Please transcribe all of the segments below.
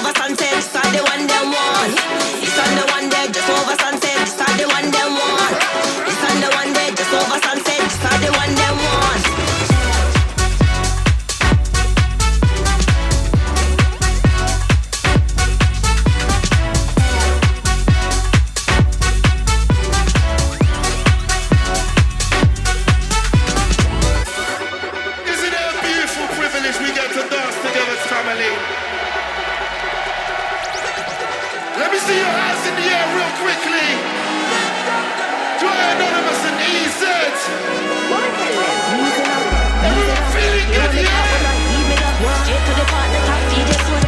over sunset, this are the one them want. This on the one there, just over sunset, this are the one them want. This on the one there, just over sunset, this are the one them want. Let me see your hands in the air real quickly. Joy Anonymous and EZ. Everyone feeling good, yeah?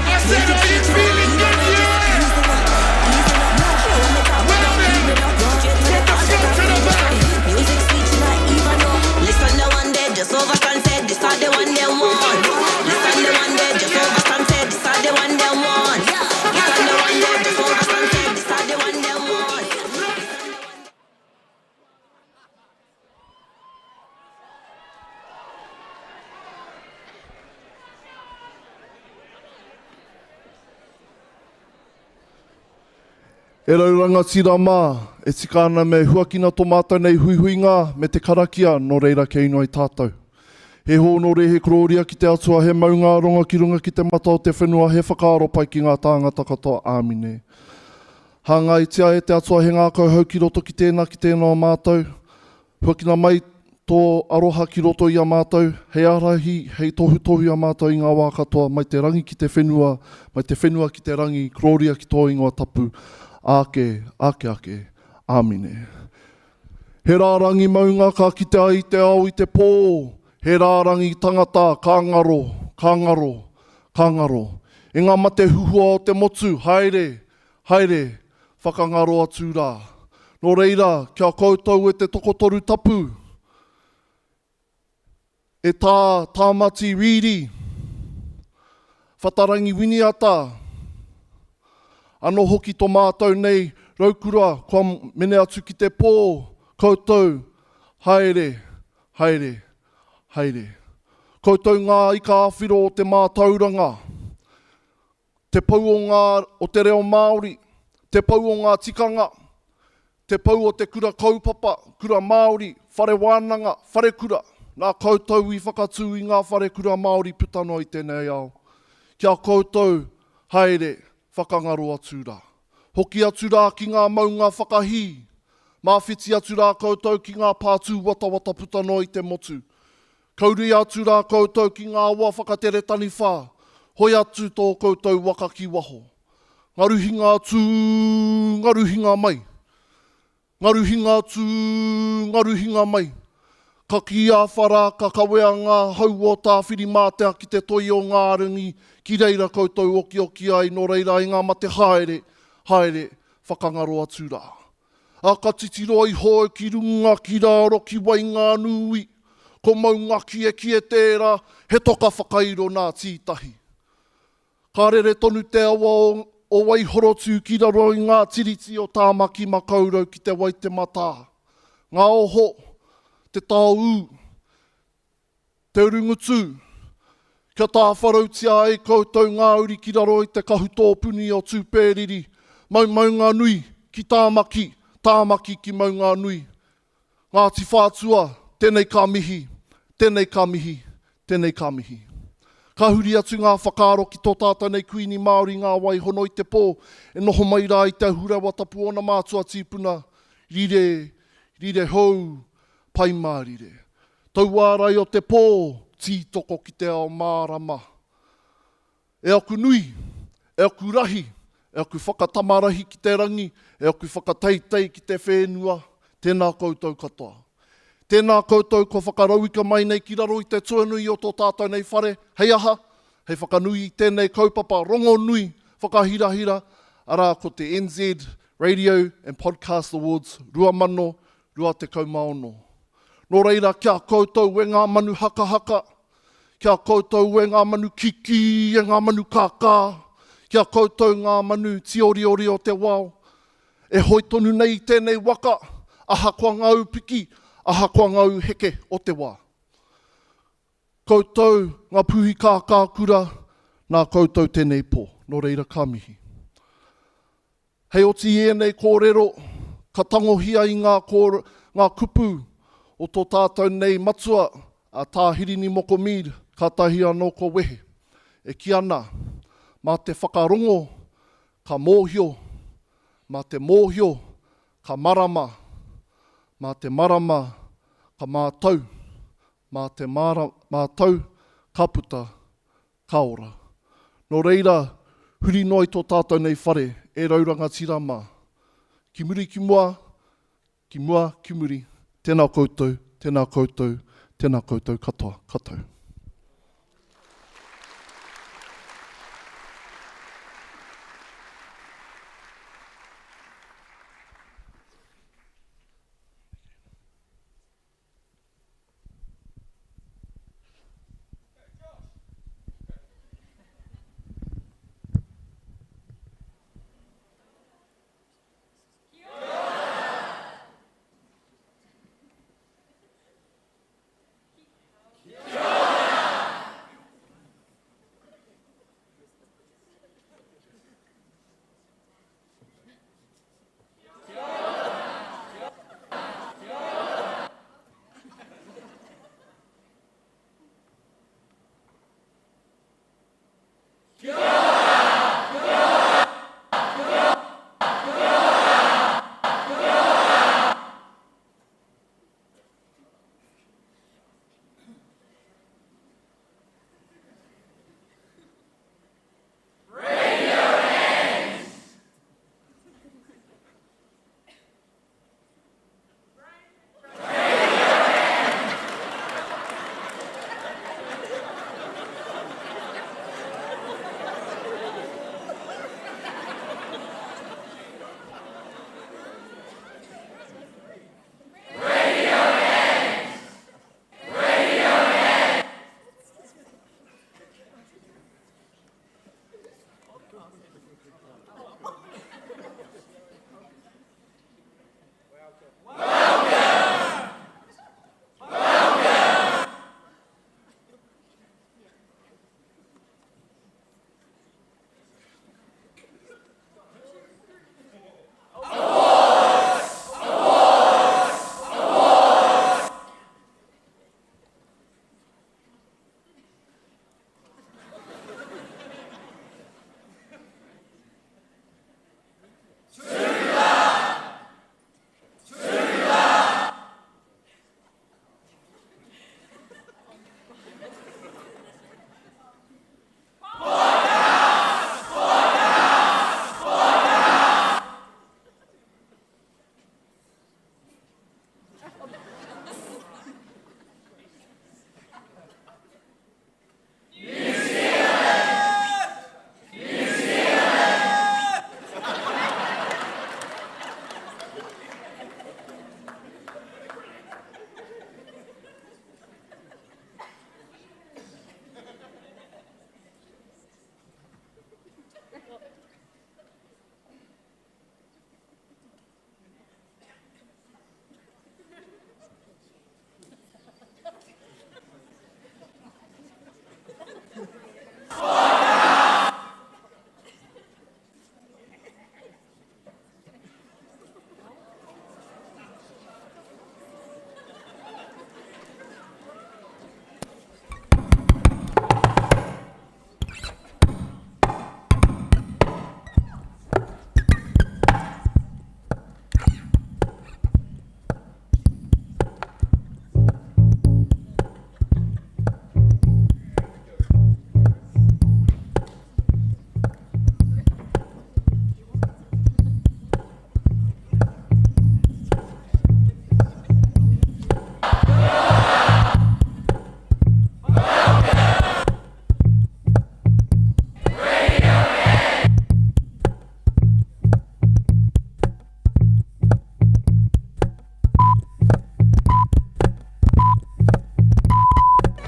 I said, are you feeling good, yeah? Well then, from the front to the back. Listen the one there, just over sunset, this are the one they want. Listen the one there, just over sunset, this are the one they want. Listen the one there, just over sunset, this are the one they want. E rauranga tira mā, e tika ana me huakina tō mātou nei huihuinga me te karakia no reira ke ino i tātou. He hōno re he kororia ki te atua, he maunga ronga ki runga ki te mata o te whenua, he whakaaro pai ki ngā tāngata katoa āmine. Hanga i tia e te atua he ngā kauhau ki roto ki tēnā ki tēnā mātou. Huakina mai tō aroha ki roto i a mātou, hei arahi, hei tohu a mātou i ngā wā katoa, mai te rangi ki te whenua, mai te whenua ki te rangi, kororia ki tō ingoa tapu. Ake, āmine. He rārangi maunga ka kite ai te au i te pō. He rārangi tangata, ka ngaro. E ngā mate huhua o te motu, haere, whakangaro atu rā. Nō reira, kia koutou e te tokotoru tapu. E tāmati riri. Whatarangi winiata. Ano hoki tō mātou nei, raukura, kua mene atu ki te pō, koutou, haere. Koutou ngā ika awhiro o te mātauranga, te pau o te reo Māori, te pau o ngā tikanga, te pau o te kura kaupapa, kura Māori, whare wānanga, whare kura, nā koutou i whakatū i ngā whare kura Māori putano i tēnei ao. Kia koutou, haere, whakangaro atu rā. Hoki atu rā ki ngā maunga whakahi. Mawhiti atu rā koutou ki ngā pātū watawata putano i te motu. Kauri atu rā koutou ki ngā ua whakatere tani whā. Hoi atu tō koutou waka ki waho. Ngaruhinga atu, ngaruhinga mai. Ngaruhinga atu, ngaruhinga mai. Ka ki a whara, ka kawea ngā hau o tā whiri mātea ki te toi o ngā ringi, ki reira koutou oki ai, no reira i ngā mate haere, whakangaro atu rā. A ka titiro i hoi ki runga, ki rāro, ki wainga nui, ko maunga ki e tērā, he toka whakairo nā tītahi. Ka rere tonu te awa o waihorotu ki raro i ngā tiriti o tāmaki makaurau ki te wai te mata. Ngā oho, te tāu, te urungutu, kia tā wharautia e koutou ngā uri ki raro i te kahu tōpuni o tūpēriri, maunga nui ki tāmaki ki maunga nui. Ngāti whātua, tēnei ka mihi. Ka huri atu ngā whakaaro ki tō tātou nei kuini Māori ngā wai hono i te pō, e noho mai rā i te hurawa tapu ona mātua tīpuna, rire hou, pai mārire. Tau ārai o te pō, tītoko ki te ao mārama. E aku nui, e aku rahi, e aku whakatamarahi ki te rangi, e aku whakateitei ki te whenua, tēnā koutou katoa. Tēnā koutou ko whakarauika mai nei ki raro i te tuanui o tō tātou nei whare, hei aha, hei whakanui tēnei kaupapa, rongo nui, whakahirahira, ara ko te NZ Radio and Podcast Awards, rua mano, rua te kaumaono. Nō reira, kia koutou e ngā manu haka, kia koutou e ngā manu kiki, e ngā manu kākā, kia koutou ngā manu tioriori o te wao. E hoi tonu nei tēnei waka, aha kua ngau piki, aha kua ngau heke o te wā. Koutou ngā puhi kākā kura, nā koutou tēnei pō, no reira ka mihi. Hei oti nei kōrero, ka tangohia i ngā kupu o tō tātou nei matua a tāhiri ni moko mir, ka tahi anō ko wehe. E ki ana, mā te whakarongo, ka mōhio, mā te mōhio, ka marama, mā te marama, ka mātau, mā te mātau, ka puta, ka ora. Nō reira, huri noi tō tātou nei whare, e rauranga tira mā. Ki muri ki mua, ki mua ki muri, tēnā koutou, tēnā koutou, tēnā koutou katoa, katou.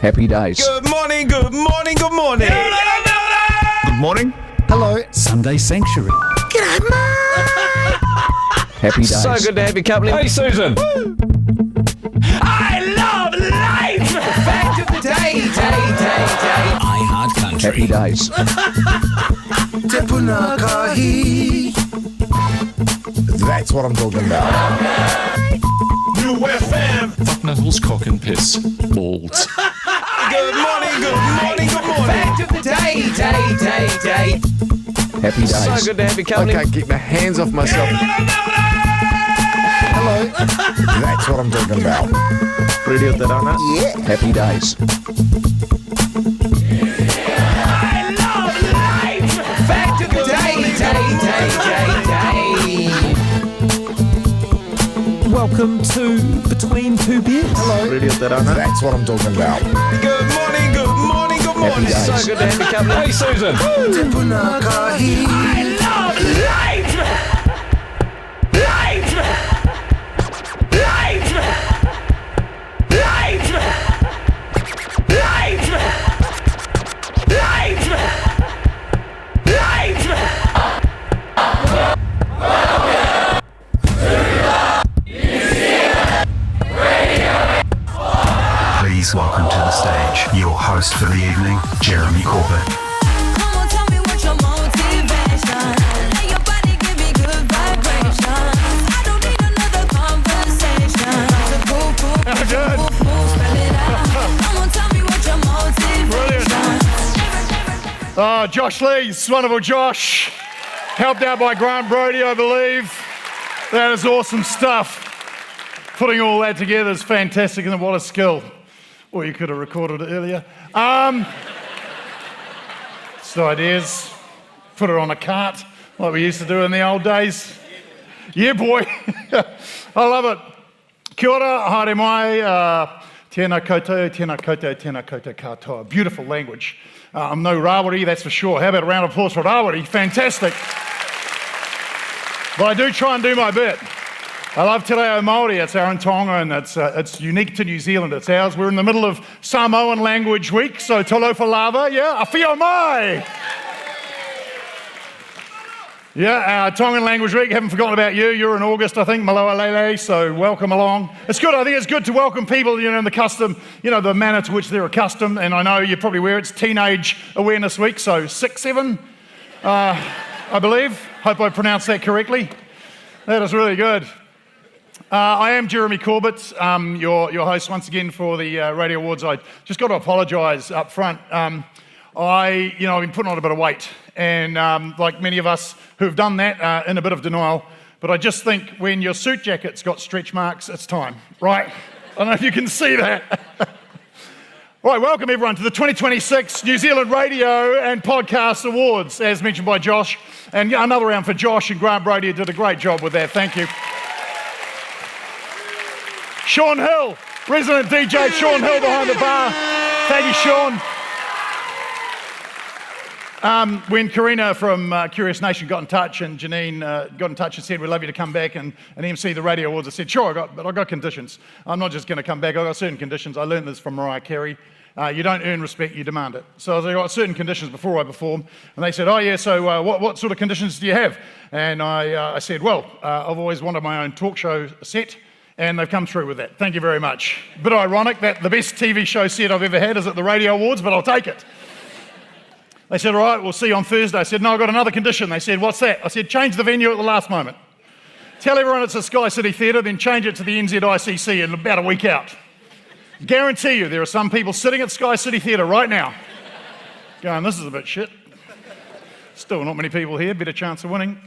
Happy days. Good morning, good morning, good morning. Good morning. Hello. Sunday Sanctuary. Happy days. So good to have your company. Hey, Susan. I love life. Fact of the day. iHeart Country. Happy days. That's what I'm talking about. New FM. Fuck Knuckles, cock and piss. Balls. Good morning, good morning, good morning. Fact of the day. Happy days. So good to have you I company. can't keep my hands off myself. Hello. That's what I'm talking about. Radio Terana. Happy days. Fact of the day. Welcome to Between Two Beers. Radio Terana. That's what I'm talking about. Good morning, good morning, good morning. days. So good to have you company. Hey, Susan. Please welcome to the stage your host for the evening, Jeremy Corbett. Come on, tell me what your motivation. Let your body give me good vibrations. I don't need another conversation. Spell it out. Come on, tell me what your motivation. Josh Lees, wonderful Josh. Helped out by Grant Brody, I believe. That is awesome stuff. Putting all that together is fantastic, and what a skill. Or you could have recorded it earlier. Just ideas. Put it on a cart, like we used to do in the old days. Yeah, boy. I love it. Kia ora, haere mai, tēnā koutou, tēnā koutou, tēnā koutou katoa. Beautiful language. I'm no Rawari, that's for sure. How about a round of applause for Rawari? Fantastic. But I do try and do my bit. I love Te Reo Māori, it's our own tonga, and it's unique to New Zealand, it's ours. We're in the middle of Samoan Language Week, so talofa lava, yeah, awhio mai! Yeah, Tongan Language Week, haven't forgotten about you. You're in August, I think, Maloa Lele, so welcome along. It's good, I think it's good to welcome people, in the custom, the manner to which they're accustomed, and I know you're probably aware it's Teenage Awareness Week, so 6-7, I believe. Hope I pronounced that correctly. That is really good. I am Jeremy Corbett, your host once again for the Radio Awards. I just got to apologise up front. I've been putting on a bit of weight, and like many of us who've done that, in a bit of denial. But I just think when your suit jacket's got stretch marks, it's time, right? I don't know if you can see that. Right, welcome everyone to the 2026 New Zealand Radio and Podcast Awards, as mentioned by Josh. And another round for Josh and Grant Brody, who did a great job with that. Thank you. Sean Hill, resident DJ Sean Hill behind the bar. Thank you, Sean. When Karina from Curious Nation got in touch and Janine got in touch and said, we'd love you to come back and MC the Radio Awards, I said, sure, but I've got conditions. I'm not just going to come back, I've got certain conditions. I learned this from Mariah Carey. You don't earn respect, you demand it. So I've got certain conditions before I perform. And they said, oh yeah, so what sort of conditions do you have? And I said, well, I've always wanted my own talk show set. And they've come through with that. Thank you very much. Bit ironic that the best TV show set I've ever had is at the Radio Awards, but I'll take it. They said, all right, we'll see you on Thursday. I said, no, I've got another condition. They said, what's that? I said, change the venue at the last moment. Tell everyone it's a Sky City Theatre, then change it to the NZICC in about a week out. Guarantee you there are some people sitting at Sky City Theatre right now going, this is a bit shit. Still not many people here, better chance of winning.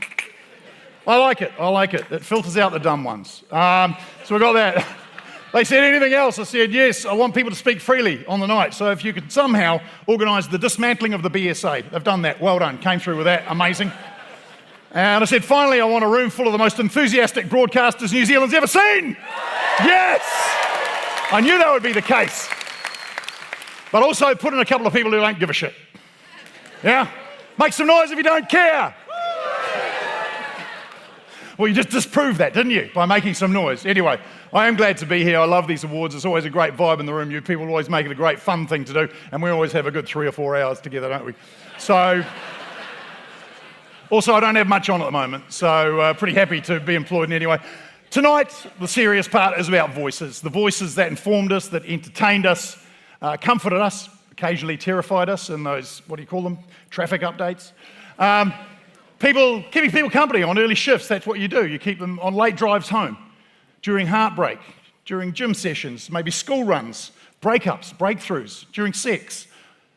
I like it. It filters out the dumb ones. So we got that. They said, anything else? I said, yes, I want people to speak freely on the night. So if you could somehow organise the dismantling of the BSA. They've done that. Well done. Came through with that. Amazing. And I said, finally, I want a room full of the most enthusiastic broadcasters New Zealand's ever seen. Yes! I knew that would be the case. But also put in a couple of people who don't give a shit. Yeah? Make some noise if you don't care. Well, you just disproved that, didn't you, by making some noise. Anyway, I am glad to be here. I love these awards. It's always a great vibe in the room. You people always make it a great fun thing to do, and we always have a good 3 or 4 hours together, don't we? So, also, I don't have much on at the moment, so pretty happy to be employed anyway. Tonight, the serious part is about voices. The voices that informed us, that entertained us, comforted us, occasionally terrified us in those, what do you call them, traffic updates. Keeping people company on early shifts, that's what you do. You keep them on late drives home, during heartbreak, during gym sessions, maybe school runs, breakups, breakthroughs, during sex,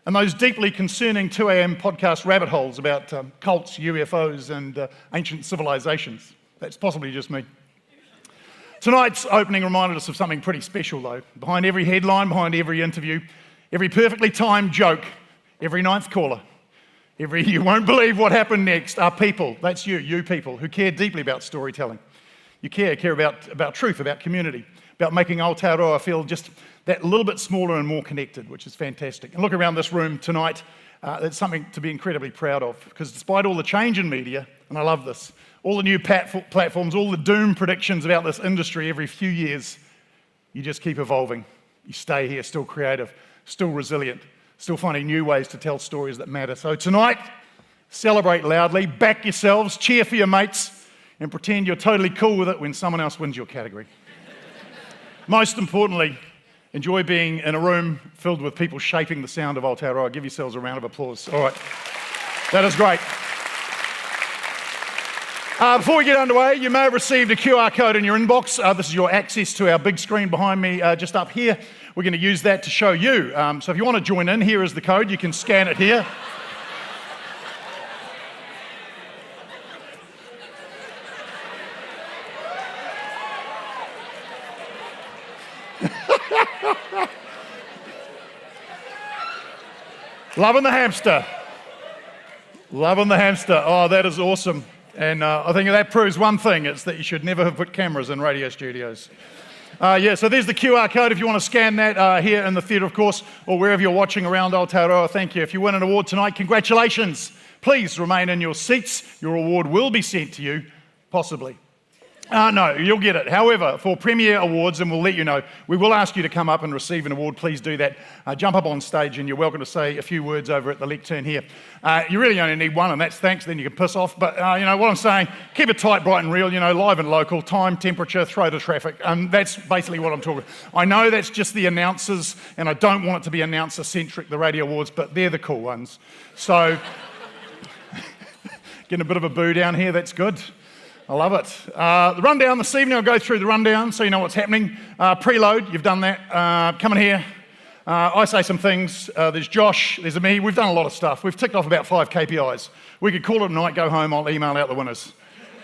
and those deeply concerning 2 a.m. podcast rabbit holes about cults, UFOs, and ancient civilizations. That's possibly just me. Tonight's opening reminded us of something pretty special, though. Behind every headline, behind every interview, every perfectly timed joke, every ninth caller, every you won't believe what happened next are people, that's you people, who care deeply about storytelling. You care about truth, about community, about making Aotearoa feel just that little bit smaller and more connected, which is fantastic. And look around this room tonight, it's something to be incredibly proud of, because despite all the change in media, and I love this, all the new platforms, all the doom predictions about this industry every few years, you just keep evolving. You stay here, still creative, still resilient, still finding new ways to tell stories that matter. So tonight, celebrate loudly, back yourselves, cheer for your mates, and pretend you're totally cool with it when someone else wins your category. Most importantly, enjoy being in a room filled with people shaping the sound of Aotearoa. Give yourselves a round of applause. All right, that is great. Before we get underway, you may have received a QR code in your inbox. This is your access to our big screen behind me just up here. We're going to use that to show you. So if you want to join in, here is the code. You can scan it here. Loving the hamster. Loving the hamster. Oh, that is awesome. And I think that proves one thing, it's that you should never have put cameras in radio studios. So there's the QR code if you want to scan that here in the theatre, of course, or wherever you're watching around Aotearoa. Thank you. If you win an award tonight, congratulations. Please remain in your seats. Your award will be sent to you, possibly. No, you'll get it. However, for Premier Awards, and we'll let you know, we will ask you to come up and receive an award. Please do that. Jump up on stage and you're welcome to say a few words over at the lectern here. You really only need one, and that's thanks, then you can piss off. But you know what I'm saying, keep it tight, bright and real, live and local, time, temperature, throw to traffic. That's basically what I'm talking about. I know that's just the announcers, and I don't want it to be announcer-centric, the Radio Awards, but they're the cool ones. So, getting a bit of a boo down here, that's good. I love it. The rundown this evening, I'll go through the rundown so you know what's happening. Preload, you've done that. Come in here. I say some things. There's Josh, there's me. We've done a lot of stuff. We've ticked off about 5 KPIs. We could call it a night, go home, I'll email out the winners.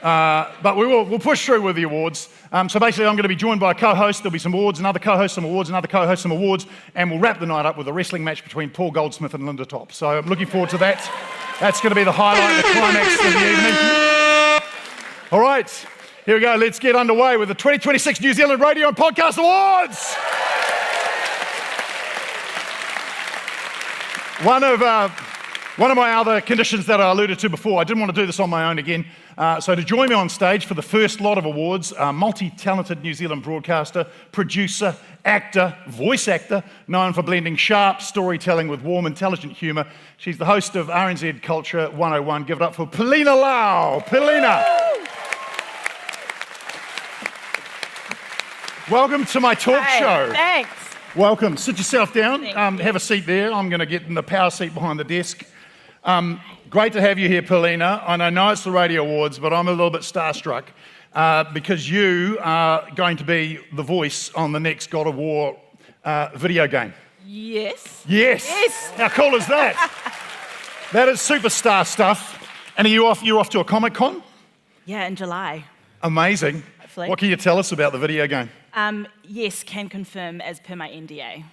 But we'll push through with the awards. So basically I'm going to be joined by a co-host. There'll be some awards, another co-host, some awards, another co-host, some awards, and we'll wrap the night up with a wrestling match between Paul Goldsmith and Linda Top. So I'm looking forward to that. That's going to be the highlight, the climax of the evening. All right, here we go. Let's get underway with the 2026 New Zealand Radio and Podcast Awards. One of my other conditions that I alluded to before, I didn't want to do this on my own again. So to join me on stage for the first lot of awards, a multi-talented New Zealand broadcaster, producer, actor, voice actor, known for blending sharp storytelling with warm, intelligent humour. She's the host of RNZ Culture 101. Give it up for Polina Lau. Polina. Welcome to my talk show. Thanks. Welcome. Sit yourself down. Thank you. Have a seat there. I'm going to get in the power seat behind the desk. Great to have you here, Polina. And I know it's the Radio Awards, but I'm a little bit starstruck because you are going to be the voice on the next God of War video game. Yes. Yes. How cool is that? That is superstar stuff. And you're off to a Comic-Con? Yeah, in July. Amazing. Hopefully. What can you tell us about the video game? Yes, can confirm as per my NDA.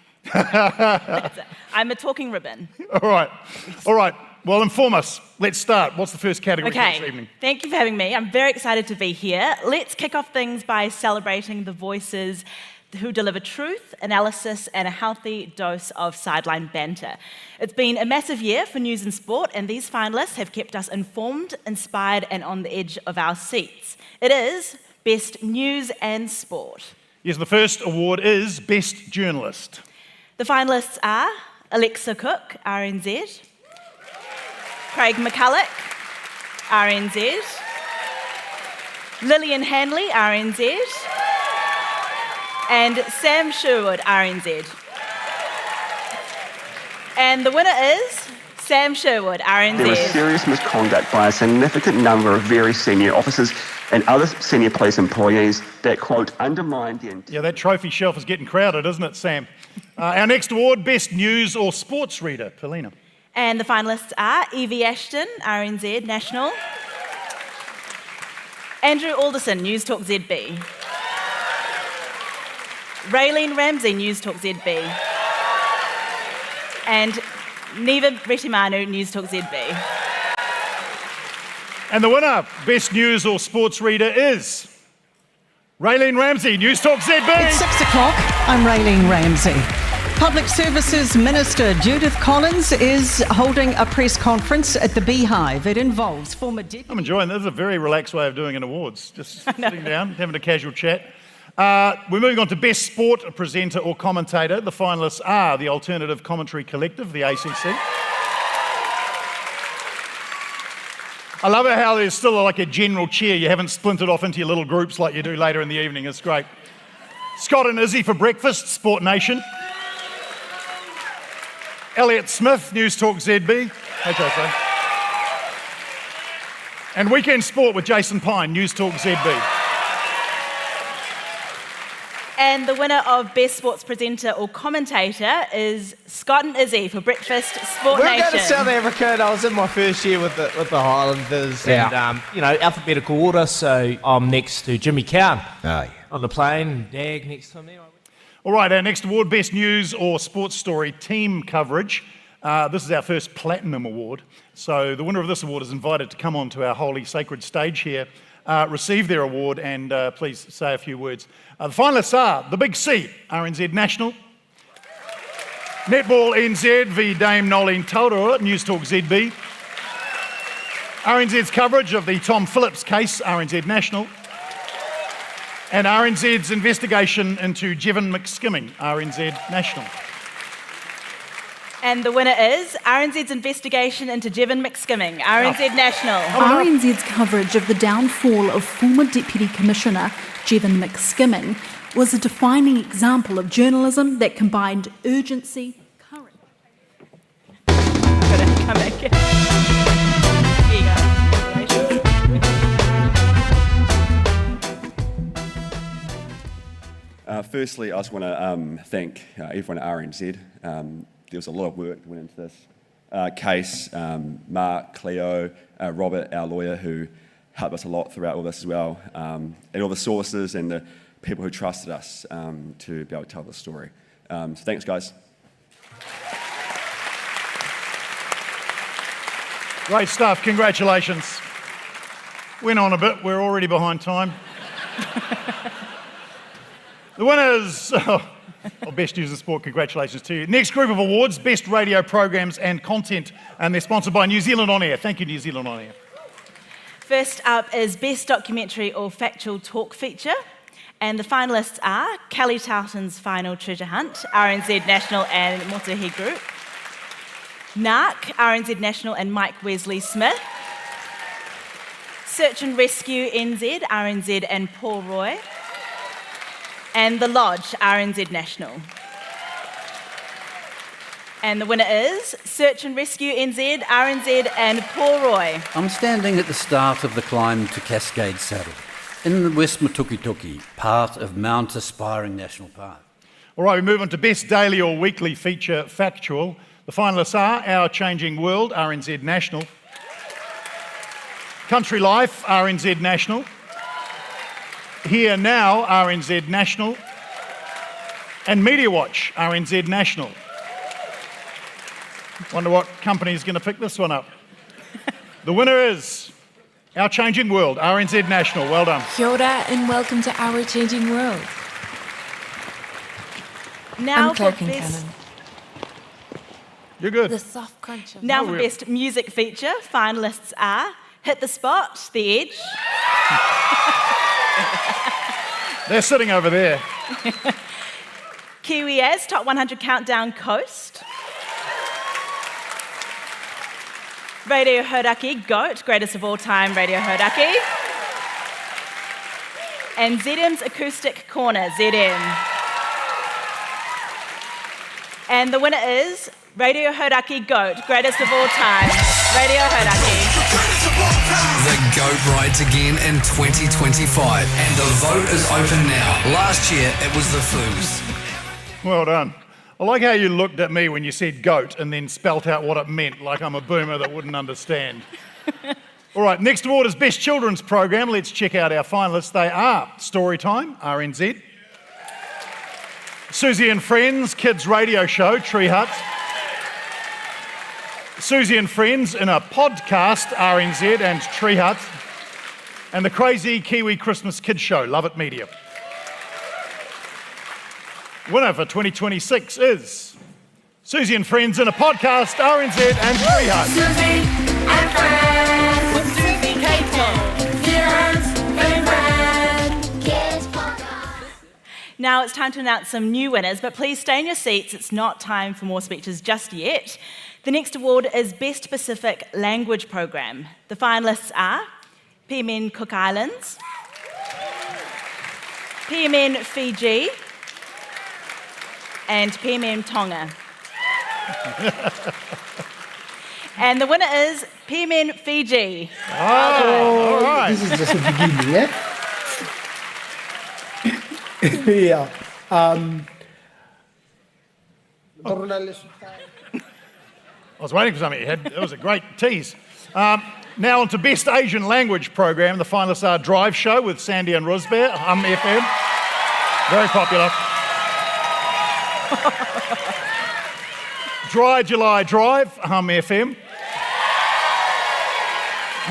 I'm a talking ribbon. All right. Well, inform us. Let's start. What's the first category for this evening? Thank you for having me. I'm very excited to be here. Let's kick off things by celebrating the voices who deliver truth, analysis, and a healthy dose of sideline banter. It's been a massive year for news and sport, and these finalists have kept us informed, inspired, and on the edge of our seats. It is Best News and Sport. Yes, the first award is Best Journalist. The finalists are Alexa Cook, RNZ, Craig McCulloch, RNZ, Lillian Hanley, RNZ, and Sam Sherwood, RNZ. And the winner is Sam Sherwood, RNZ. There was serious misconduct by a significant number of very senior officers and other senior police employees that, quote, undermined the... Yeah, that trophy shelf is getting crowded, isn't it, Sam? Our next award, Best News or Sports Reader, Polina. And the finalists are Evie Ashton, RNZ National. Andrew Alderson, News Talk ZB. Raylene Ramsey, News Talk ZB. And Neva Retimanu, News Talk ZB. And the winner, Best News or Sports Reader, is Raylene Ramsey, News Talk ZB. It's 6 o'clock. I'm Raylene Ramsey. Public Services Minister Judith Collins is holding a press conference at the Beehive. It involves former deputy... I'm enjoying this. This is a very relaxed way of doing an awards. Just sitting down, having a casual chat. We're moving on to Best Sport Presenter or Commentator. The finalists are the Alternative Commentary Collective, the ACC. I love it how there's still like a general chair. You haven't splintered off into your little groups like you do later in the evening. It's great. Scott and Izzy for breakfast, Sport Nation. Elliot Smith, News Talk ZB. HSA. And Weekend Sport with Jason Pine, News Talk ZB. And the winner of Best Sports Presenter or Commentator is Scott and Izzy for breakfast, Sport We're Nation. going to South Africa, and I was in my first year with the Highlanders, and alphabetical order. So I'm next to Jimmy Cowan on the plane. Dag next to him there. All right, our next award, Best News or Sports Story Team Coverage. This is our first Platinum Award. So the winner of this award is invited to come onto our holy sacred stage here, receive their award, and please say a few words. The finalists are the Big C, RNZ National. Netball NZ v Dame Nolene Taurua, News Talk ZB. RNZ's coverage of the Tom Phillips case, RNZ National. And RNZ's investigation into Jevon McSkimming, RNZ National. And the winner is RNZ's investigation into Jevon McSkimming, RNZ National. RNZ's coverage of the downfall of former Deputy Commissioner Jevon McSkimming was a defining example of journalism that combined urgency, courage. Come back. Here you go. Firstly, I just want to thank everyone at RNZ. There was a lot of work that went into this case. Mark, Cleo, Robert, our lawyer, who helped us a lot throughout all this as well, and all the sources and the people who trusted us to be able to tell the story. So thanks, guys. Great stuff, congratulations. Went on a bit, we're already behind time. The winners of Best News and Sport, congratulations to you. Next group of awards, Best Radio Programs and Content, and they're sponsored by New Zealand On Air. Thank you, New Zealand On Air. First up is Best Documentary or Factual Talk Feature. And the finalists are Kelly Tarleton's Final Treasure Hunt, RNZ National and Motuhi Group. NARC, RNZ National and Mike Wesley Smith. Search and Rescue NZ, RNZ and Paul Roy. And The Lodge, RNZ National. And the winner is Search and Rescue NZ, RNZ and Paul Roy. I'm standing at the start of the climb to Cascade Saddle, in the West Matukituki, part of Mount Aspiring National Park. All right, we move on to Best Daily or Weekly Feature Factual. The finalists are Our Changing World, RNZ National. Country Life, RNZ National. Here Now, RNZ National. And Media Watch, RNZ National. Wonder what company is going to pick this one up. The winner is Our Changing World, RNZ National. Well done. Kia ora and welcome to Our Changing World. Now I'm for clapping, best... Cannon. You're good. The soft crunch of Now for Best Music Feature, finalists are Hit the Spot, The Edge. They're sitting over there. Kiwi As, Top 100 Countdown Coast. Radio Hodaki, GOAT, Greatest of All Time, Radio Hodaki. And ZM's Acoustic Corner, ZM. And the winner is Radio Hauraki GOAT, greatest of all time. Radio Hauraki. The GOAT rides again in 2025, and the vote is open now. Last year, it was the Foos. Well done. I like how you looked at me when you said goat and then spelt out what it meant, like I'm a boomer that wouldn't understand. All right, next award is Best Children's Program. Let's check out our finalists. They are Storytime, RNZ. Susie and Friends, Kids Radio Show, Tree Hut. Susie and Friends in a Podcast, RNZ and Tree Hut. And the Crazy Kiwi Christmas Kids Show, Love It Media. Winner for 2026 is Susie and Friends in a Podcast, RNZ and Tree Hut. Susie and Friends. With Susie Caton. Now it's time to announce some new winners, but please stay in your seats. It's not time for more speeches just yet. The next award is Best Pacific Language Program. The finalists are PMN Cook Islands, PMN Fiji, and PMN Tonga. And the winner is PMN Fiji. All right. This is just the beginning, yeah? I was waiting for something you had. That was a great tease. Now on to Best Asian Language Program. The finalists are Drive Show with Sandy and Rosbear, FM. Very popular. Dry July Drive, FM.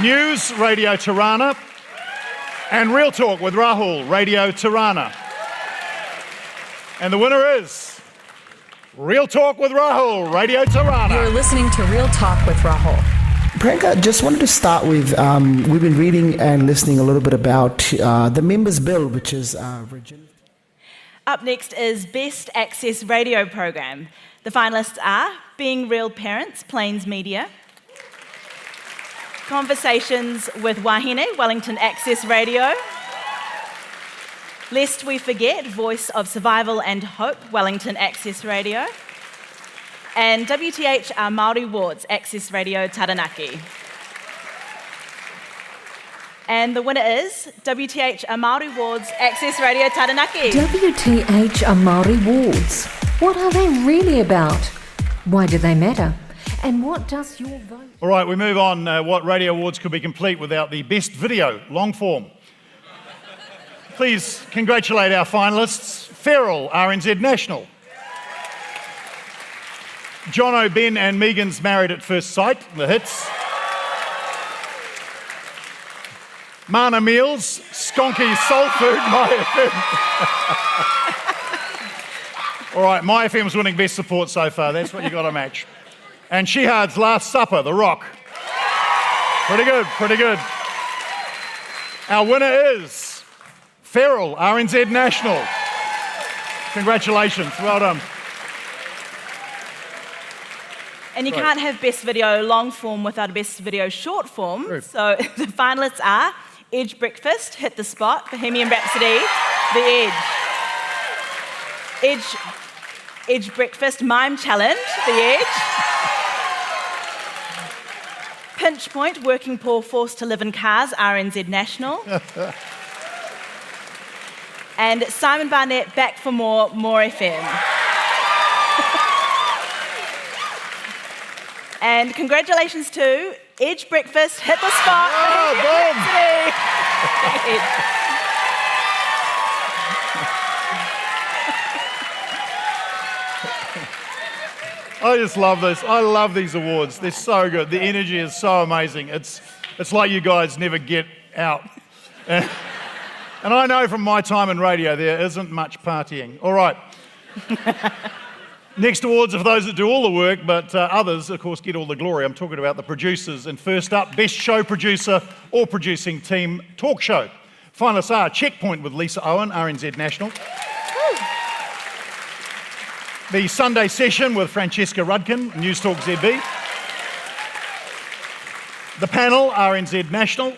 News, Radio Tirana. And Real Talk with Rahul, Radio Tirana. And the winner is Real Talk with Rahul, Radio Tirana. You're listening to Real Talk with Rahul. Priyanka, just wanted to start with, we've been reading and listening a little bit about the Members' Bill, which is Virginia. Up next is Best Access Radio Program. The finalists are Being Real Parents, Plains Media, Conversations with Wahine, Wellington Access Radio, Lest We Forget, Voice of Survival and Hope, Wellington Access Radio, and WTH are Māori Wards, Access Radio Taranaki. And the winner is WTH are Māori Wards, Access Radio Taranaki. WTH are Māori Wards. What are they really about? Why do they matter? And what does your vote... All right, we move on. What radio awards could be complete without the Best Video, long form? Please congratulate our finalists. Feral, RNZ National. Jono, Ben and Megan's Married at First Sight, the hits. Mana Meals, Skonky Soul Food, My FM. All right, My FM's winning Best Support so far. That's what you got to match. And Shehad's Last Supper, The Rock. Pretty good, pretty good. Our winner is Feral, RNZ National. Congratulations, well done. And you can't have Best Video long form without a Best Video short form. True. So the finalists are Edge Breakfast, Hit the Spot, Bohemian Rhapsody, The Edge. Edge Breakfast, Mime Challenge, The Edge. Pinch Point, Working Poor Forced to Live in Cars, RNZ National. And Simon Barnett, Back for More, More FM. And congratulations to Edge Breakfast, Hit the Spot. I just love this. I love these awards. They're so good. The energy is so amazing. It's like you guys never get out. And I know from my time in radio there isn't much partying. All right. Next awards are for those that do all the work, but others, of course, get all the glory. I'm talking about the producers. And first up, Best Show Producer or Producing Team Talk Show. Finalists are Checkpoint with Lisa Owen, RNZ National. The Sunday Session with Francesca Rudkin, News Talk ZB. The Panel, RNZ National.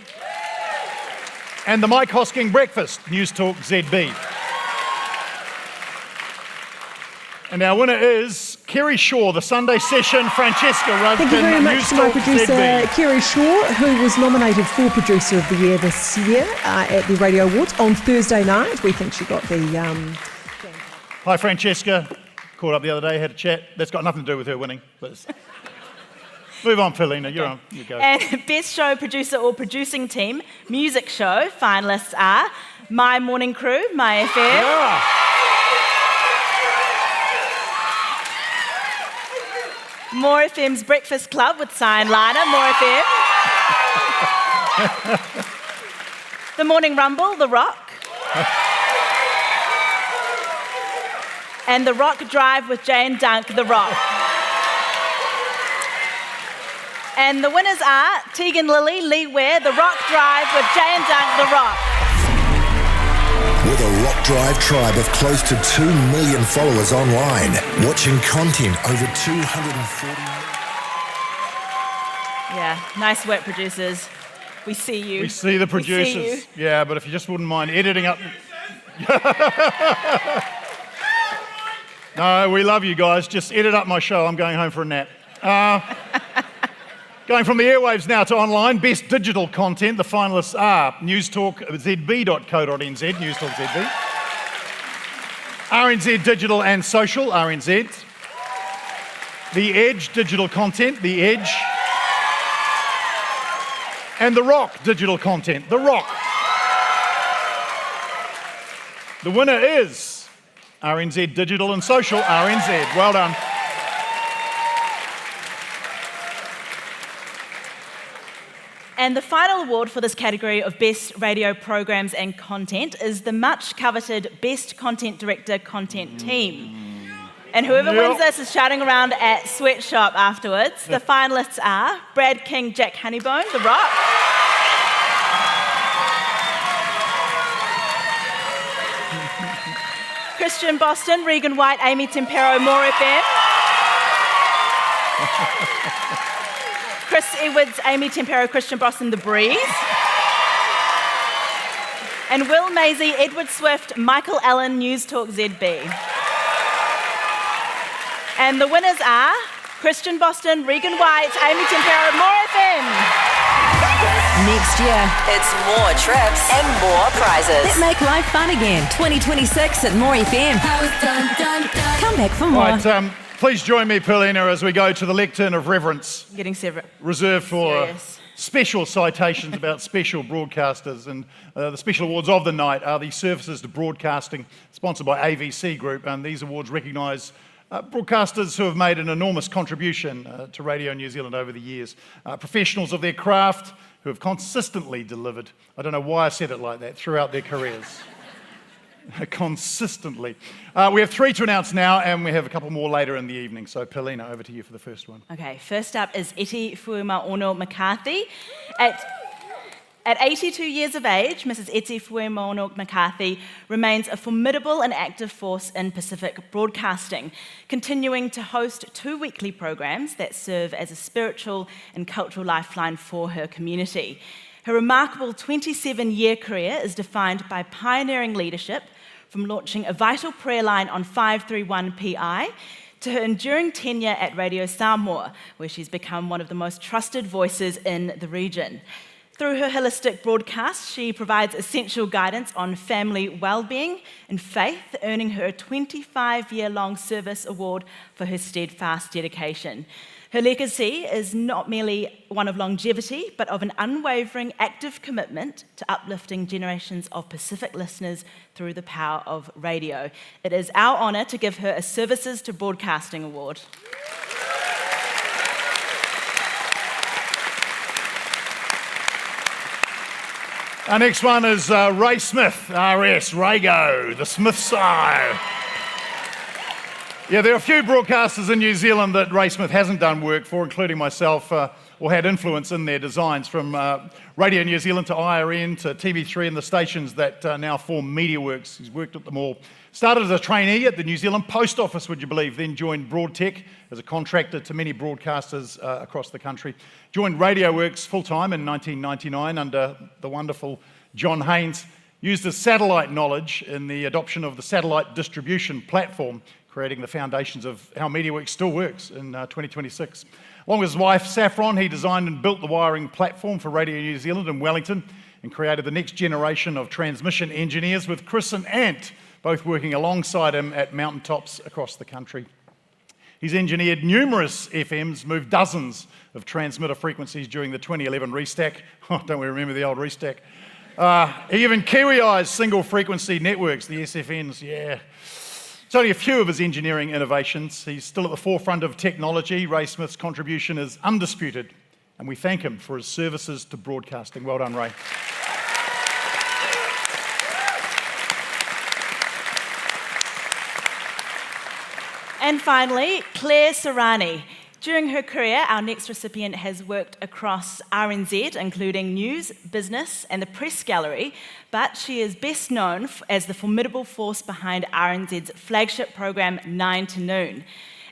And the Mike Hosking Breakfast, News Talk ZB. And our winner is Kerry Shaw, the Sunday Session, Francesca Rudkin. Thank you very much News to my Talk producer, ZB. Kerry Shaw, who was nominated for Producer of the Year this year at the Radio Awards on Thursday night. We think she got the... Hi, Francesca. Caught up the other day, had a chat. That's got nothing to do with her winning. But move on, Paulina. You're on. You go. And Best Show Producer or Producing Team, Music Show, finalists are My Morning Crew, My FM. Yeah. More FM's Breakfast Club with Cyan Liner, More FM. The Morning Rumble, The Rock. And The Rock Drive with Jane Dunk, The Rock. And the winners are Tegan Lilly, Lee Ware, The Rock Drive with Jane Dunk, The Rock. With a Rock Drive tribe of close to 2 million followers online, watching content over 240. Yeah, nice work, producers. We see you. We see the producers. We see you. Yeah, but if you just wouldn't mind editing up. No, we love you guys. Just edit up my show. I'm going home for a nap. Going from the airwaves now to online, best digital content. The finalists are newstalkzb.co.nz, Newstalk ZB. RNZ Digital and Social, RNZ. The Edge Digital Content, The Edge. And The Rock Digital Content, The Rock. The winner is RNZ Digital and Social, RNZ. Well done. And the final award for this category of Best Radio Programs and Content is the much coveted Best Content Director Content Team. And whoever wins this is shouting around at Sweatshop afterwards. The finalists are Brad King, Jack Honeybone, The Rock. Christian Boston, Regan White, Amy Tempero, More FM. Chris Edwards, Amy Tempero, Christian Boston, The Breeze. And Will Maisie, Edward Swift, Michael Allen, News Talk ZB. And the winners are Christian Boston, Regan White, Amy Tempero, More FM. Next year, it's more trips and more prizes. Let's make life fun again. 2026 at More FM. Come back for more. Right, please join me, Paulina, as we go to the lectern of reverence. Getting separate. Reserved for special citations about special broadcasters. And the special awards of the night are the Services to Broadcasting, sponsored by AVC Group. And these awards recognise broadcasters who have made an enormous contribution to Radio New Zealand over the years. Professionals of their craft who have consistently delivered, I don't know why I said it like that, throughout their careers. Consistently. We have 3 to announce now, and we have a couple more later in the evening. So, Paulina, over to you for the first one. Okay, first up is Eti Fuima-Ono McCarthy. At 82 years of age, Mrs. Eti Fuima-Ono McCarthy remains a formidable and active force in Pacific broadcasting, continuing to host 2 weekly programs that serve as a spiritual and cultural lifeline for her community. Her remarkable 27-year career is defined by pioneering leadership, from launching a vital prayer line on 531 PI to her enduring tenure at Radio Samoa, where she's become one of the most trusted voices in the region. Through her holistic broadcast, she provides essential guidance on family well-being and faith, earning her a 25-year-long service award for her steadfast dedication. Her legacy is not merely one of longevity, but of an unwavering, active commitment to uplifting generations of Pacific listeners through the power of radio. It is our honour to give her a Services to Broadcasting Award. Our next one is Ray Smith, RS, Raygo, the Smith side. Yeah, there are a few broadcasters in New Zealand that Ray Smith hasn't done work for, including myself, or had influence in their designs, from Radio New Zealand to IRN to TV3 and the stations that now form MediaWorks. He's worked at them all. Started as a trainee at the New Zealand Post Office, would you believe, then joined Broadtech as a contractor to many broadcasters across the country. Joined RadioWorks full-time in 1999 under the wonderful John Haynes. Used his satellite knowledge in the adoption of the satellite distribution platform creating the foundations of how MediaWorks still works in 2026. Along with his wife, Saffron, he designed and built the wiring platform for Radio New Zealand in Wellington and created the next generation of transmission engineers with Chris and Ant both working alongside him at mountaintops across the country. He's engineered numerous FMs, moved dozens of transmitter frequencies during the 2011 restack. Oh, don't we remember the old restack? He even Kiwi-ized single frequency networks, the SFNs, yeah. It's only a few of his engineering innovations. He's still at the forefront of technology. Ray Smith's contribution is undisputed, and we thank him for his services to broadcasting. Well done, Ray. And finally, Claire Serrani. During her career, our next recipient has worked across RNZ, including news, business, and the press gallery, but she is best known as the formidable force behind RNZ's flagship program, 9 to Noon.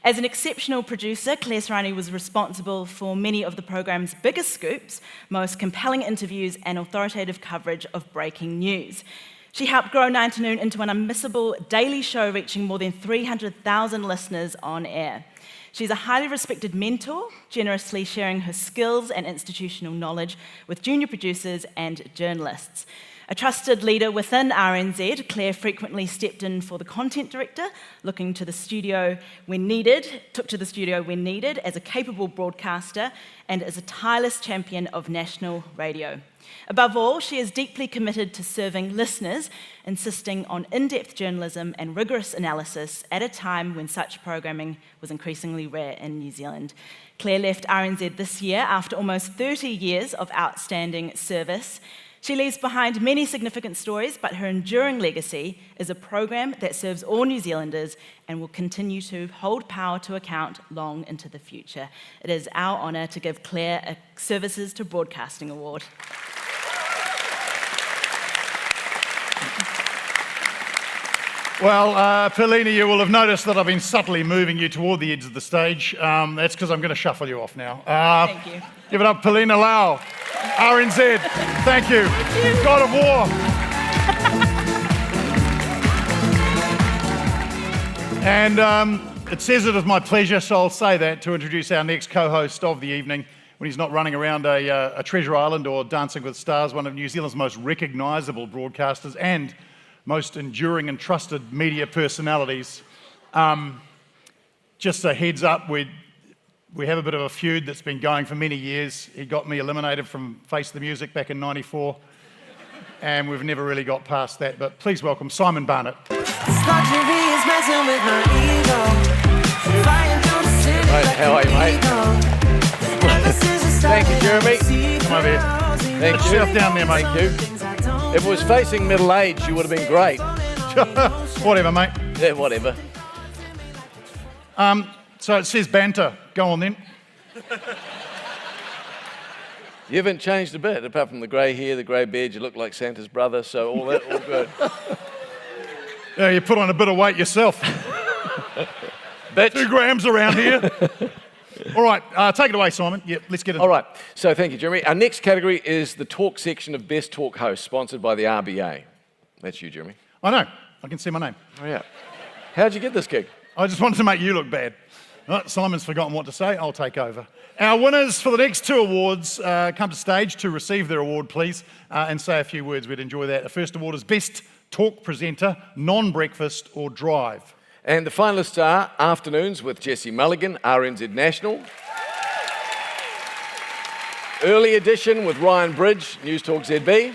As an exceptional producer, Claire Serrani was responsible for many of the program's biggest scoops, most compelling interviews, and authoritative coverage of breaking news. She helped grow 9 to Noon into an unmissable daily show reaching more than 300,000 listeners on air. She's a highly respected mentor, generously sharing her skills and institutional knowledge with junior producers and journalists. A trusted leader within RNZ, Claire frequently stepped in for the content director, took to the studio when needed as a capable broadcaster and as a tireless champion of national radio. Above all, she is deeply committed to serving listeners, insisting on in-depth journalism and rigorous analysis at a time when such programming was increasingly rare in New Zealand. Claire left RNZ this year after almost 30 years of outstanding service. She leaves behind many significant stories, but her enduring legacy is a program that serves all New Zealanders and will continue to hold power to account long into the future. It is our honour to give Claire a Services to Broadcasting Award. Well, Perlini, you will have noticed that I've been subtly moving you toward the edge of the stage. That's because I'm going to shuffle you off now. Thank you. Give it up, Perlina Lau, RNZ. Thank you. God of War. And it says it is my pleasure, so I'll say that, to introduce our next co-host of the evening when he's not running around a Treasure Island or Dancing with Stars, one of New Zealand's most recognisable broadcasters and most enduring and trusted media personalities. Just a heads up, we have a bit of a feud that's been going for many years. He got me eliminated from Face the Music back in '94, and we've never really got past that. But please welcome Simon Barnett. Right, how are you, mate? Thank you, Jeremy. Come over here. Thank Put you. yourself down there, mate. Thank you. If it was facing middle age, you would have been great. Whatever, mate. Yeah, whatever. So it says banter. Go on then. You haven't changed a bit, apart from the grey hair, the grey beard. You look like Santa's brother, so all that, all good. Yeah, you put on a bit of weight yourself. Bitch. 2 grams around here. All right, take it away, Simon. Yeah, let's get it. All right, so thank you, Jeremy. Our next category is the talk section of Best Talk Host, sponsored by the RBA. That's you, Jeremy. I know. I can see my name. Oh, yeah. How'd you get this gig? I just wanted to make you look bad. Right, Simon's forgotten what to say. I'll take over. Our winners for the next 2 awards come to stage to receive their award, please, and say a few words. We'd enjoy that. The first award is Best Talk Presenter, Non-Breakfast or Drive. And the finalists are Afternoons with Jesse Mulligan, RNZ National. Early Edition with Ryan Bridge, News Talk ZB.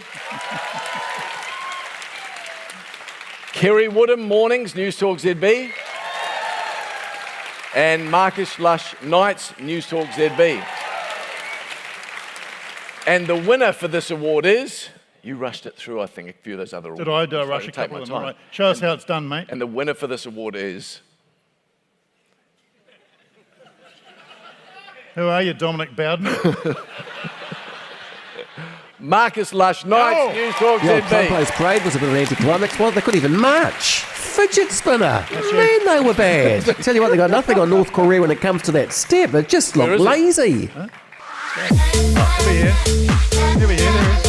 Kerry Woodham, Mornings, News Talk ZB. And Marcus Lush, Nights, News Talk ZB. And the winner for this award is... You rushed it through, I think, a few of those other awards. Did I rush a couple of them? All right. Show us how it's done, mate. And the winner for this award is... Who are you, Dominic Bowden? Marcus Lush, Nights, News Talk Your ZB. Clubhouse Parade was a bit of an anticlimax. Well, they couldn't even march. Fidget spinner. Man, they were bad. Tell you what, they got nothing on North Korea when it comes to that step. It just looked lazy. Huh? Oh, over here. Over here, there he is.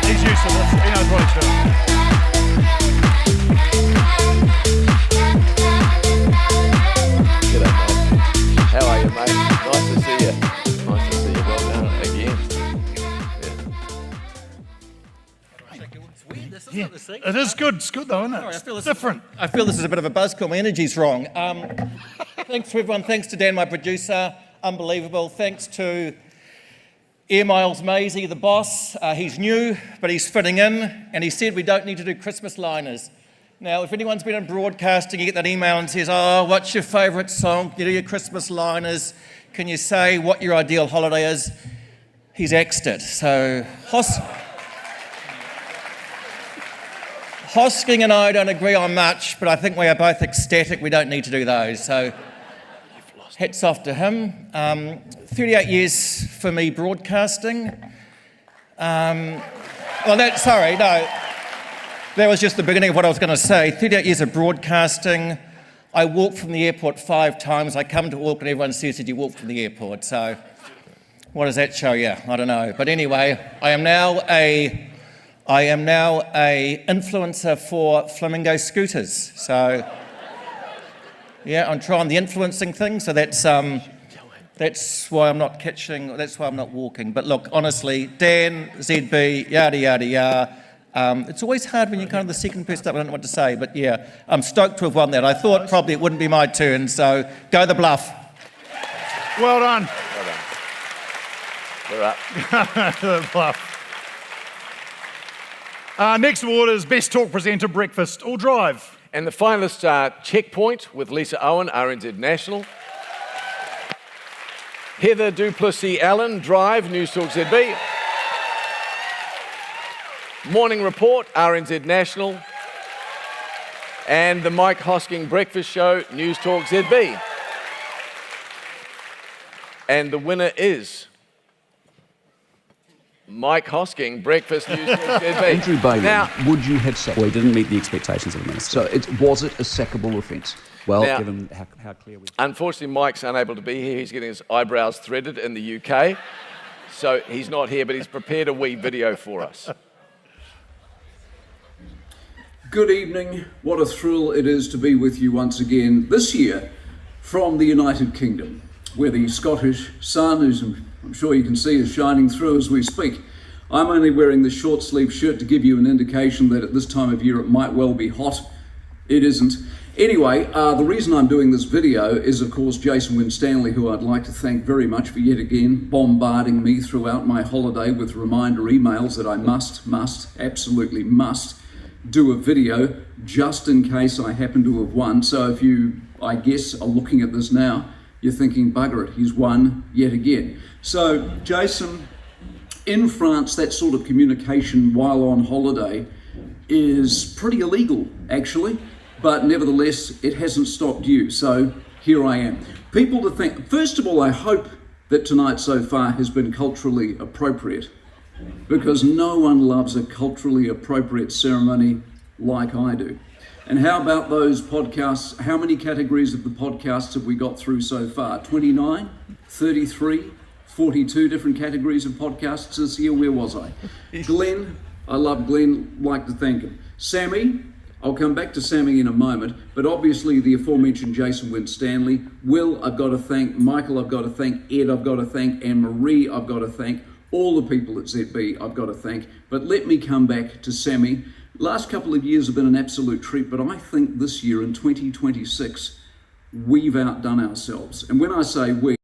He's used to this. He knows what he's doing. Yeah. It is good. It's good though, isn't it? Sorry, I feel It's this- different. I feel this is a bit of a buzzkill. My energy's wrong. Thanks to everyone. Thanks to Dan, my producer. Unbelievable. Thanks to Air Miles Maisie, the boss. He's new, but he's fitting in. And he said we don't need to do Christmas liners. Now, if anyone's been in broadcasting, you get that email and says, oh, what's your favourite song? You do your Christmas liners. Can you say what your ideal holiday is? He's axed it. So, Hosking and I don't agree on much, but I think we are both ecstatic we don't need to do those. So, hats off to him. 38 years for me broadcasting. That was just the beginning of what I was going to say. 38 years of broadcasting. I walked from the airport 5 times. I come to Auckland, everyone says, did you walk from the airport? So what does that show you? I don't know. But anyway, I am now a influencer for Flamingo scooters. So yeah, I'm trying the influencing thing. So that's why I'm not catching. That's why I'm not walking. But look, honestly, Dan, ZB, yada yada yada. It's always hard when you're kind of the second person up. I don't know what to say, but yeah, I'm stoked to have won that. I thought probably it wouldn't be my turn, so go the bluff. Well done. We're up. The bluff. Next award is Best Talk Presenter, Breakfast or Drive. And the finalists are Checkpoint with Lisa Owen, RNZ National. Heather Duplessis Allen, Drive, News Talk ZB. Morning Report, RNZ National. And the Mike Hosking Breakfast Show, News Talk ZB. And the winner is Mike Hosking, Breakfast News Talk ZB. Andrew Bailey, Now, would you have sacked? Well, he didn't meet the expectations of the minister. So was it a sackable offence? Well, Now, given how clear we... unfortunately, Mike's unable to be here. He's getting his eyebrows threaded in the UK. So he's not here, but he's prepared a wee video for us. Good evening. What a thrill it is to be with you once again this year from the United Kingdom, where the Scottish sun, as I'm sure you can see, is shining through as we speak. I'm only wearing the short sleeve shirt to give you an indication that at this time of year it might well be hot. It isn't. Anyway, the reason I'm doing this video is, of course, Jason Winstanley, who I'd like to thank very much for yet again bombarding me throughout my holiday with reminder emails that I absolutely must do a video just in case I happen to have won. So if you, I guess, are looking at this now, you're thinking, bugger it, he's won yet again. So, Jason, in France, that sort of communication while on holiday is pretty illegal, actually, but nevertheless, it hasn't stopped you. So here I am. People to think, first of all, I hope that tonight so far has been culturally appropriate, because no one loves a culturally appropriate ceremony like I do. And how about those podcasts? How many categories of the podcasts have we got through so far? 29, 33, 42 different categories of podcasts this year. Where was I? Glenn, I love Glenn, like to thank him. Sammy, I'll come back to Sammy in a moment, but obviously the aforementioned Jason Winstanley. Will, I've got to thank. Michael, I've got to thank. Ed, I've got to thank. And Marie, I've got to thank. All the people at ZB, I've got to thank. But let me come back to Sammy. Last couple of years have been an absolute treat, but I think this year in 2026, we've outdone ourselves. And when I say we,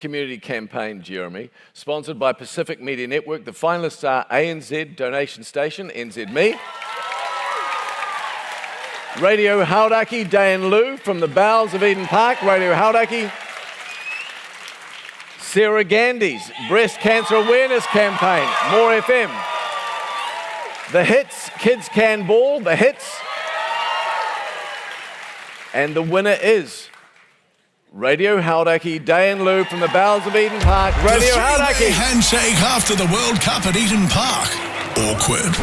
Community campaign, Jeremy, sponsored by Pacific Media Network. The finalists are ANZ Donation Station, NZME, Radio Hauraki, Day and Lou from the bowels of Eden Park. Radio Hauraki. Sarah Gandy's Breast Cancer Awareness Campaign, More FM. The Hits, Kids Can Ball, The Hits. And the winner is Radio Hauraki, Day and Lou from the bowels of Eden Park. Radio The three-way Hauraki. handshake after the World Cup at Eden Park. Awkward.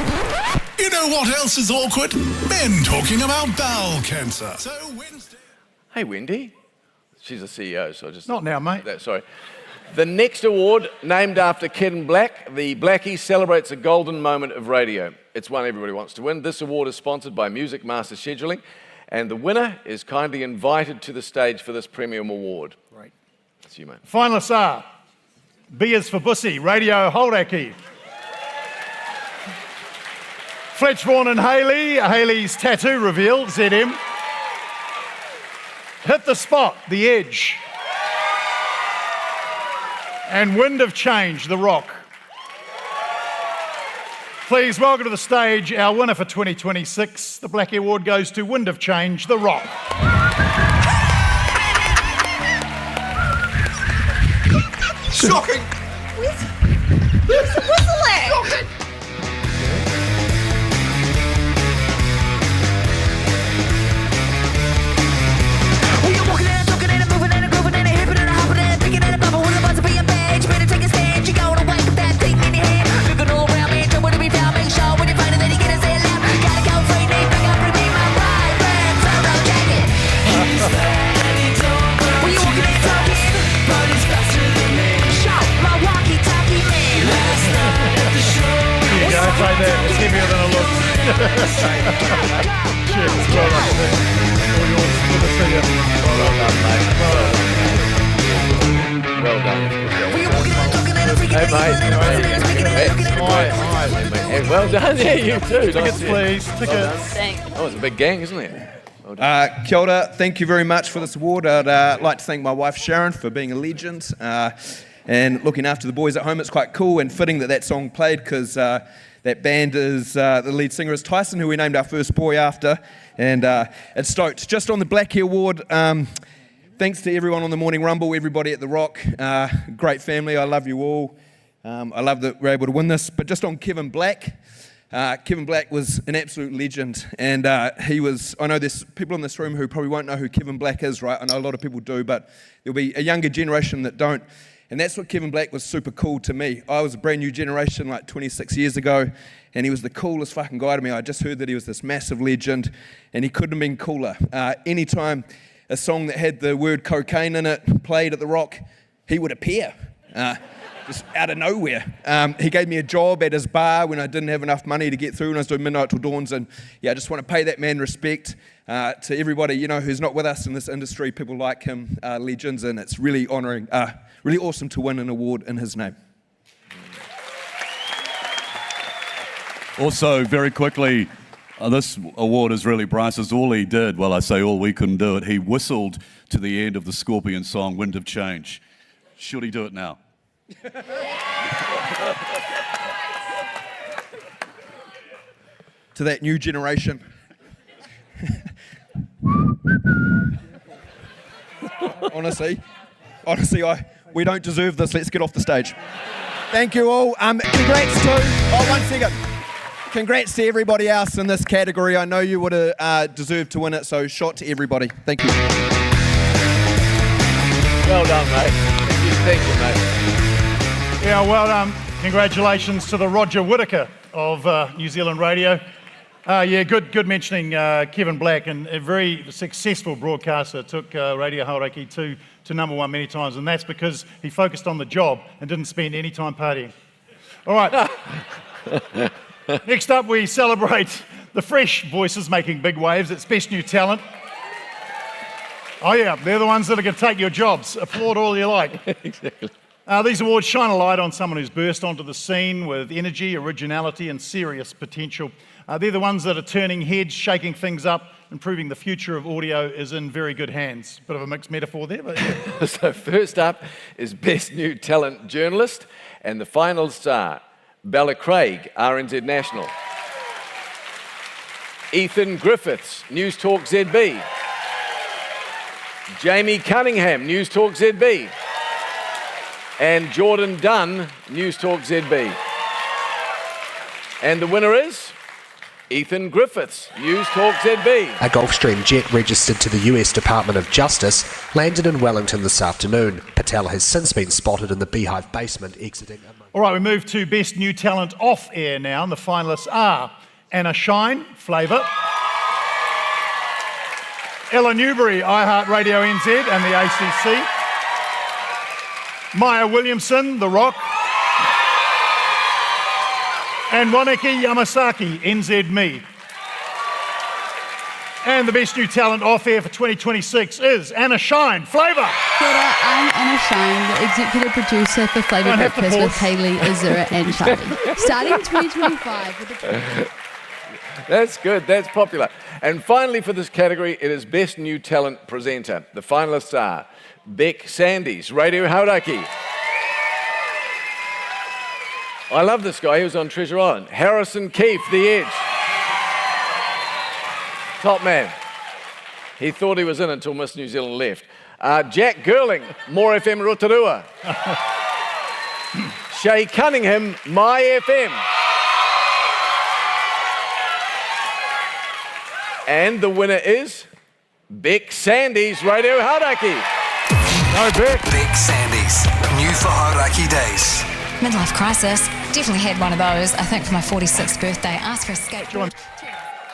You know what else is awkward? Men talking about bowel cancer. So Wednesday. Hey, Wendy. She's a CEO, so I just... Not now, mate. Sorry. The next award, named after Ken Black, the Blackie celebrates a golden moment of radio. It's one everybody wants to win. This award is sponsored by Music Master Scheduling, and the winner is kindly invited to the stage for this premium award. Great. That's you, mate. Finalists are B is for Bussy, Radio Hauraki. Fletch Vaughan and Haley's tattoo reveal, ZM. Hit the Spot, The Edge. And Wind of Change, The Rock. Please welcome to the stage our winner for 2026. The Blackie Award goes to Wind of Change, The Rock. Shocking! Where's the whistle at? We are walking and talking and moving and grooving and hipping and hopping and picking and bumping with a buzz to be a badge. You better take a stand, you gotta wake up that thing in your hand. Looking all around me, trying to be found, make sure when you find it that you get a say loud. Gotta go free, name, bring up, bring my right, red, turbo jacket. We are walking and talking, but it's faster than me. Shout, my walkie-talkie man. Last night at the show. Here you go, play that. It's heavier than it looks. Cheers, well done, mate. All yours. Good to see you. Well done, mate. Well done. Hey, mate. Hey, well done. Yeah, you too. Tickets, please. Tickets. Thanks. Oh, it's a big gang, isn't it? Well done. Kia ora, thank you very much for this award. I'd like to thank my wife Sharon for being a legend and looking after the boys at home. It's quite cool and fitting that song played because that band is, the lead singer is Tyson, who we named our first boy after, and it's stoked. Just on the Blackie Award, thanks to everyone on the Morning Rumble, everybody at The Rock, great family, I love you all. I love that we're able to win this, but just on Kevin Black, Kevin Black was an absolute legend, and he was, I know there's people in this room who probably won't know who Kevin Black is, right? I know a lot of people do, but there'll be a younger generation that don't, and that's what Kevin Black was super cool to me. I was a brand new generation like 26 years ago, and he was the coolest fucking guy to me. I just heard that he was this massive legend, and he couldn't have been cooler. Anytime a song that had the word cocaine in it played at The Rock, he would appear. Just out of nowhere. He gave me a job at his bar when I didn't have enough money to get through when I was doing Midnight Till Dawns, and yeah, I just want to pay that man respect to everybody, you know, who's not with us in this industry. People like him, legends, and it's really honouring, really awesome to win an award in his name. Also, very quickly, this award is really Bryce's. All he did, well, I say all, we couldn't do it. He whistled to the end of the Scorpion song, Wind of Change. Should he do it now? To that new generation. Honestly, we don't deserve this. Let's get off the stage. Thank you all. Congrats to, one second. Congrats to everybody else in this category. I know you would have deserved to win it, so shot to everybody. Thank you. Well done, mate. Thank you, mate. Yeah, well done. Congratulations to the Roger Whittaker of New Zealand Radio. Yeah, good mentioning Kevin Black, and a very successful broadcaster. Took Radio Hauraki to number one many times, and that's because he focused on the job and didn't spend any time partying. All right. Next up, we celebrate the fresh voices making big waves. It's Best New Talent. Oh yeah, they're the ones that are going to take your jobs. Applaud all you like. Exactly. These awards shine a light on someone who's burst onto the scene with energy, originality, and serious potential. They're the ones that are turning heads, shaking things up, and proving the future of audio is in very good hands. Bit of a mixed metaphor there, but yeah. So first up is Best New Talent Journalist, and the finalists are Bella Craig, RNZ National. Ethan Griffiths, News Talk ZB. Jamie Cunningham, News Talk ZB. And Jordan Dunn, News Talk ZB. And the winner is Ethan Griffiths, News Talk ZB. A Gulfstream jet registered to the US Department of Justice landed in Wellington this afternoon. Patel has since been spotted in the Beehive basement exiting. All right, we move to Best New Talent Off Air now, and the finalists are Anna Shine, Flavour; Ella Newberry, iHeartRadio NZ and the ACC; Maya Williamson, The Rock; and Waneki Yamasaki, NZ Me. And the Best New Talent Off Air for 2026 is Anna Shine, Flavour. Kia ora, I'm Anna Shine, the executive producer for Flavour Don't have to Breakfast with pause. Hayley, Azura and Charlie. Starting 2025 with the... That's good, that's popular. And finally for this category, it is Best New Talent Presenter. The finalists are Beck Sandys, Radio Hauraki. I love this guy, he was on Treasure Island. Harrison Keefe, The Edge. Top man. He thought he was in until Miss New Zealand left. Jack Girling, More FM Rotorua. Shay Cunningham, My FM. And the winner is Beck Sandys, Radio Hauraki. No, Beck. Beck Sandys, new for Hauraki Days. Midlife crisis. Definitely had one of those, I think, for my 46th birthday. Asked for a skateboard.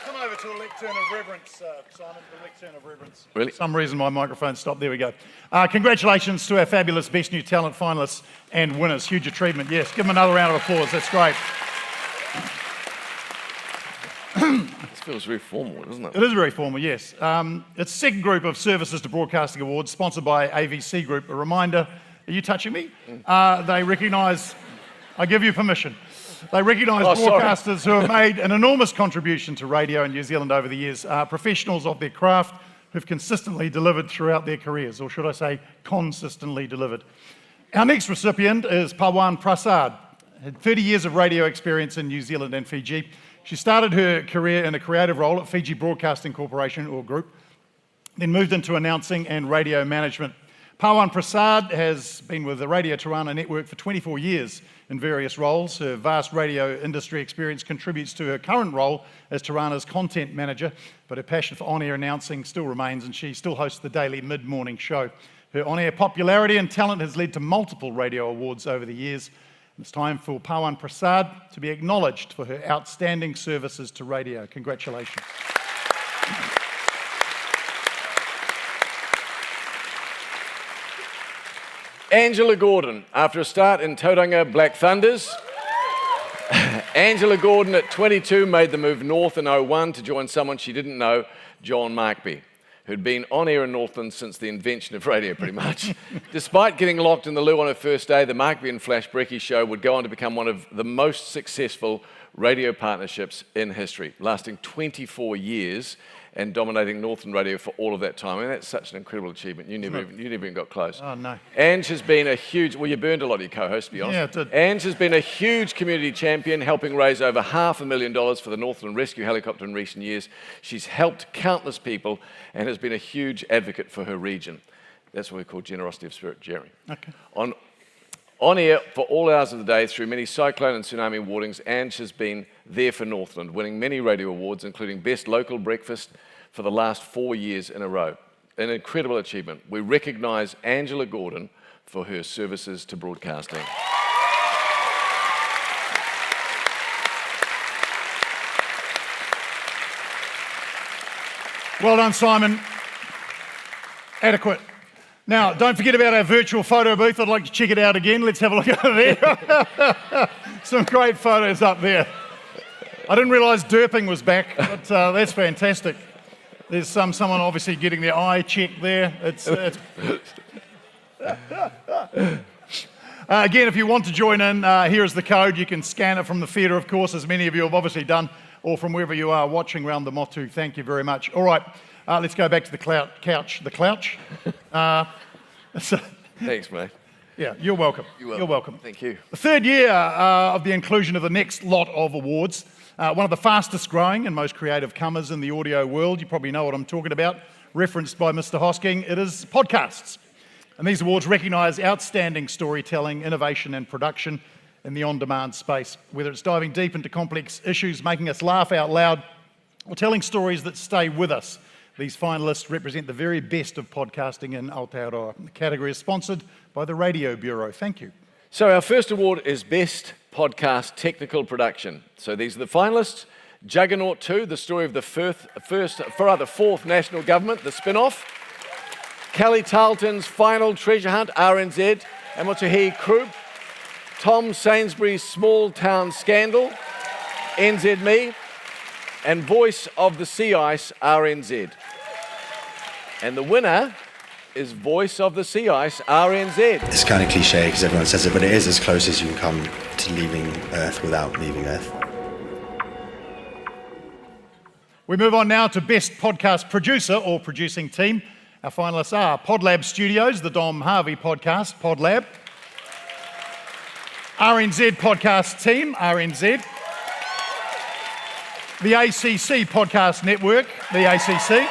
Come over to a lectern of reverence, Simon, the lectern of reverence. Really? For some reason my microphone stopped. There we go. Congratulations to our fabulous Best New Talent finalists and winners. Huge achievement, yes. Give them another round of applause. That's great. This feels very formal, doesn't it? It is very formal, yes. It's the second group of Services to Broadcasting Awards, sponsored by AVC Group. A reminder, are you touching me? They recognise, I give you permission, they recognise broadcasters who have made an enormous contribution to radio in New Zealand over the years, professionals of their craft who've consistently delivered throughout their careers, or should I say, consistently delivered. Our next recipient is Pawan Prasad, had 30 years of radio experience in New Zealand and Fiji. She started her career in a creative role at Fiji Broadcasting Corporation, or Group, then moved into announcing and radio management. Pawan Prasad has been with the Radio Tirana network for 24 years in various roles. Her vast radio industry experience contributes to her current role as Tirana's content manager, but her passion for on-air announcing still remains, and she still hosts the daily mid-morning show. Her on-air popularity and talent has led to multiple radio awards over the years. It's time for Pawan Prasad to be acknowledged for her outstanding services to radio. Congratulations. Angela Gordon, after a start in Tauranga Black Thunders, Angela Gordon at 22 made the move north in 01 to join someone she didn't know, John Markby, who'd been on air in Northland since the invention of radio, pretty much. Despite getting locked in the loo on her first day, the Markby and Flash Brecky show would go on to become one of the most successful radio partnerships in history, lasting 24 years and dominating Northland radio for all of that time. I mean, that's such an incredible achievement. You never even got close. Oh, no. Ange has been a huge, well, you burned a lot of your co-hosts, to be honest. Yeah, it did. Ange has been a huge community champion, helping raise over $500,000 for the Northland Rescue Helicopter in recent years. She's helped countless people and has been a huge advocate for her region. That's what we call generosity of spirit, Jerry. Okay. On air for all hours of the day through many cyclone and tsunami warnings, Ange has been there for Northland, winning many radio awards, including Best Local Breakfast for the last 4 years in a row. An incredible achievement. We recognise Angela Gordon for her services to broadcasting. Well done, Simon. Adequate. Now, don't forget about our virtual photo booth. I'd like to check it out again. Let's have a look over there. Some great photos up there. I didn't realise derping was back, but that's fantastic. There's someone obviously getting their eye checked there. Again, if you want to join in, here is the code. You can scan it from the theatre, of course, as many of you have obviously done, or from wherever you are watching around the Motu. Thank you very much. All right, let's go back to the couch. The clouch. Thanks, mate. Yeah, you're welcome. You're welcome. Thank you. The third year of the inclusion of the next lot of awards. One of the fastest growing and most creative comers in the audio world. You probably know what I'm talking about, referenced by Mr. Hosking. It is podcasts. And these awards recognise outstanding storytelling, innovation and production in the on-demand space, whether it's diving deep into complex issues, making us laugh out loud, or telling stories that stay with us. These finalists represent the very best of podcasting in Aotearoa. The category is sponsored by the Radio Bureau. Thank you. So our first award is Best Podcast Technical Production. So these are the finalists. Juggernaut 2, the story of the fourth national government, the spin-off. Kelly Tarleton's Final Treasure Hunt, RNZ. Amotuhi Krupp. Tom Sainsbury's Small Town Scandal, NZME. And Voice of the Sea Ice, RNZ. And the winner is Voice of the Sea Ice, RNZ. It's kind of cliche because everyone says it, but it is as close as you can come to leaving Earth without leaving Earth. We move on now to Best Podcast Producer or Producing Team. Our finalists are Podlab Studios, the Dom Harvey podcast, Podlab. RNZ Podcast Team, RNZ. The ACC Podcast Network, the ACC.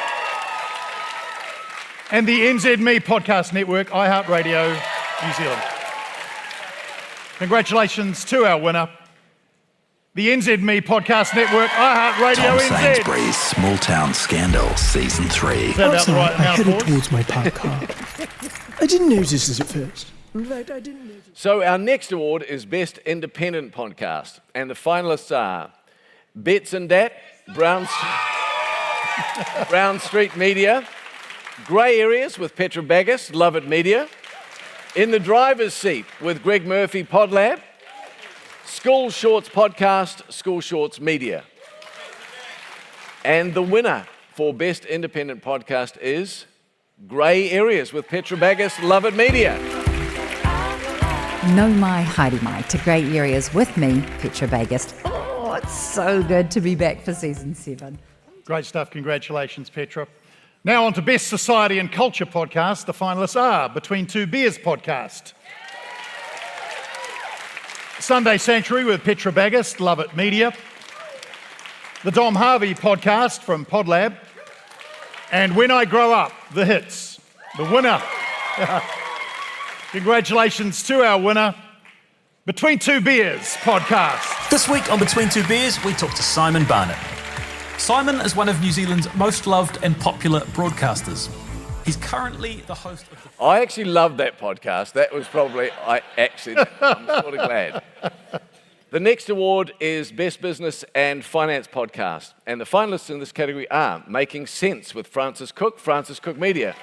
And the NZME Podcast Network, iHeartRadio, New Zealand. Congratulations to our winner, the NZME Podcast Network, iHeartRadio, Tom NZ. Sainsbury's Small Town Scandal, Season 3. Is that about the right I amount headed for us? towards my parked car. I didn't notice this at first. In fact, I didn't notice. So our next award is Best Independent Podcast. And the finalists are Bets and Dat, Brown Street Media, Grey Areas with Petra Baggas, Love It Media, In the Driver's Seat with Greg Murphy, Podlab, School Shorts Podcast, School Shorts Media. And the winner for Best Independent Podcast is Grey Areas with Petra Baggas, Love It Media. No mai, haere mai, to Grey Areas with me, Petra Bagast. Oh, it's so good to be back for season 7. Great stuff. Congratulations, Petra. Now on to Best Society and Culture Podcast. The finalists are Between Two Beers Podcast, Sunday Sanctuary with Petra Baggas, Love It Media, the Dom Harvey Podcast from Podlab, and When I Grow Up, The Hits. The winner. Congratulations to our winner, Between Two Beers Podcast. This week on Between Two Beers, we talk to Simon Barnett. Simon is one of New Zealand's most loved and popular broadcasters. He's currently the host of the... I actually loved that podcast. That was probably, I'm sort of glad. The next award is Best Business and Finance Podcast. And the finalists in this category are Making Sense with Francis Cook Media.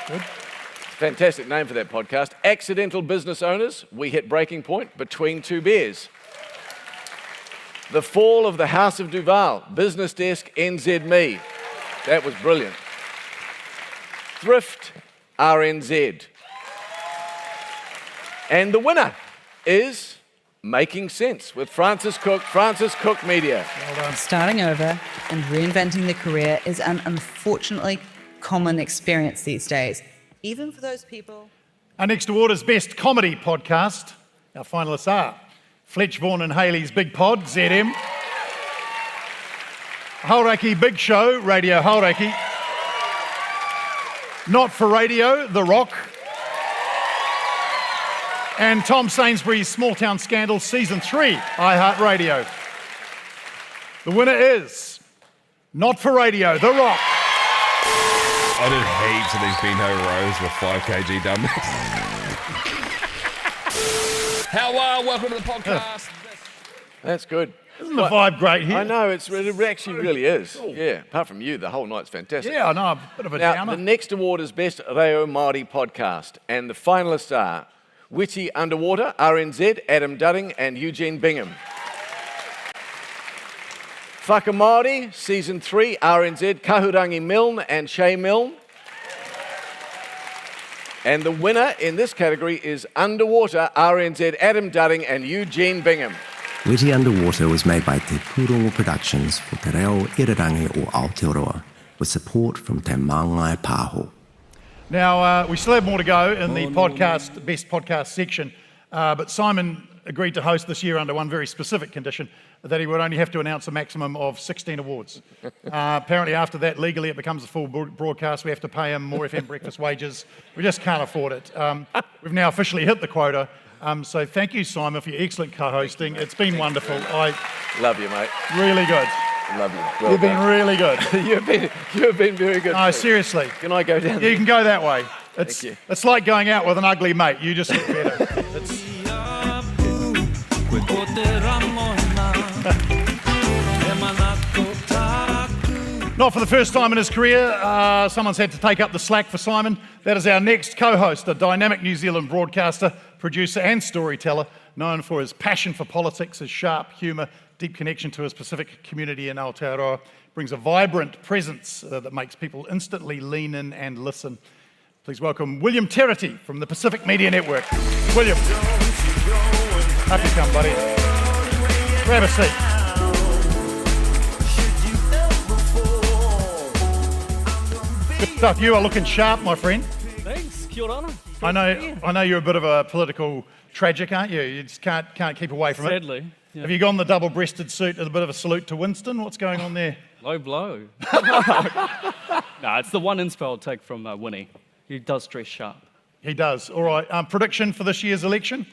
Good. Fantastic name for that podcast. Accidental Business Owners, We Hit Breaking Point, Between Two Beers. The Fall of the House of Duval, Business Desk, NZME. That was brilliant. Thrift, RNZ. And the winner is Making Sense with Francis Cook Media. Well done. Starting over and reinventing the career is an unfortunately common experience these days, even for those people. Our next award is Best Comedy Podcast. Our finalists are Fletch Vaughan and Haley's Big Pod, ZM. Hauraki Big Show, Radio Hauraki. Not for Radio, The Rock. And Tom Sainsbury's Small Town Scandal, Season 3, iHeartRadio. The winner is Not for Radio, The Rock. I did heaps of these bento rows with 5 kg dumbbells. How are? Welcome to the podcast. That's good. Isn't the vibe great here? I know, it actually really is. Yeah, apart from you, the whole night's fantastic. Yeah, I know, a bit of a Now, downer. the next award is Best Reo Māori Podcast, and the finalists are Witty Underwater, RNZ, Adam Dudding, and Eugene Bingham. Whakamāori, Season 3, RNZ, Kahurangi Milne and Shay Milne. And the winner in this category is Underwater, RNZ, Adam Dudding, and Eugene Bingham. Witty Underwater was made by Te Pūrongo Productions for Te Reo Irirangi o Aotearoa, with support from Te Māngai Pāho. Now, we still have more to go in the Best Podcast section, but Simon agreed to host this year under one very specific condition, that he would only have to announce a maximum of 16 awards. Apparently after that, legally, it becomes a full broadcast. We have to pay him more FM breakfast wages. We just can't afford it. We've now officially hit the quota. So thank you, Simon, for your excellent co-hosting. It's been wonderful. I love you, mate. Really good. Love you. Well You've been done. really good. You've been very good. No, too. seriously. Can I go down? You can go that way. It's, Thank you. it's like going out with an ugly mate. You just look better. Not for the first time in his career, someone's had to take up the slack for Simon. That is our next co-host, a dynamic New Zealand broadcaster, producer and storyteller, known for his passion for politics, his sharp humour, deep connection to his Pacific community in Aotearoa, brings a vibrant presence that makes people instantly lean in and listen. Please welcome William Terity from the Pacific Media Network. William, up you come, buddy. Grab a seat. Good stuff. You are looking sharp, my friend. Thanks. Kia ora. I know you're a bit of a political tragic, aren't you? You just can't keep away from it. Sadly. Yeah. Have you gone the double-breasted suit as a bit of a salute to Winston? What's going on there? Low blow. No, it's the one inspo I'll take from Winnie. He does dress sharp. He does. All right. Prediction for this year's election?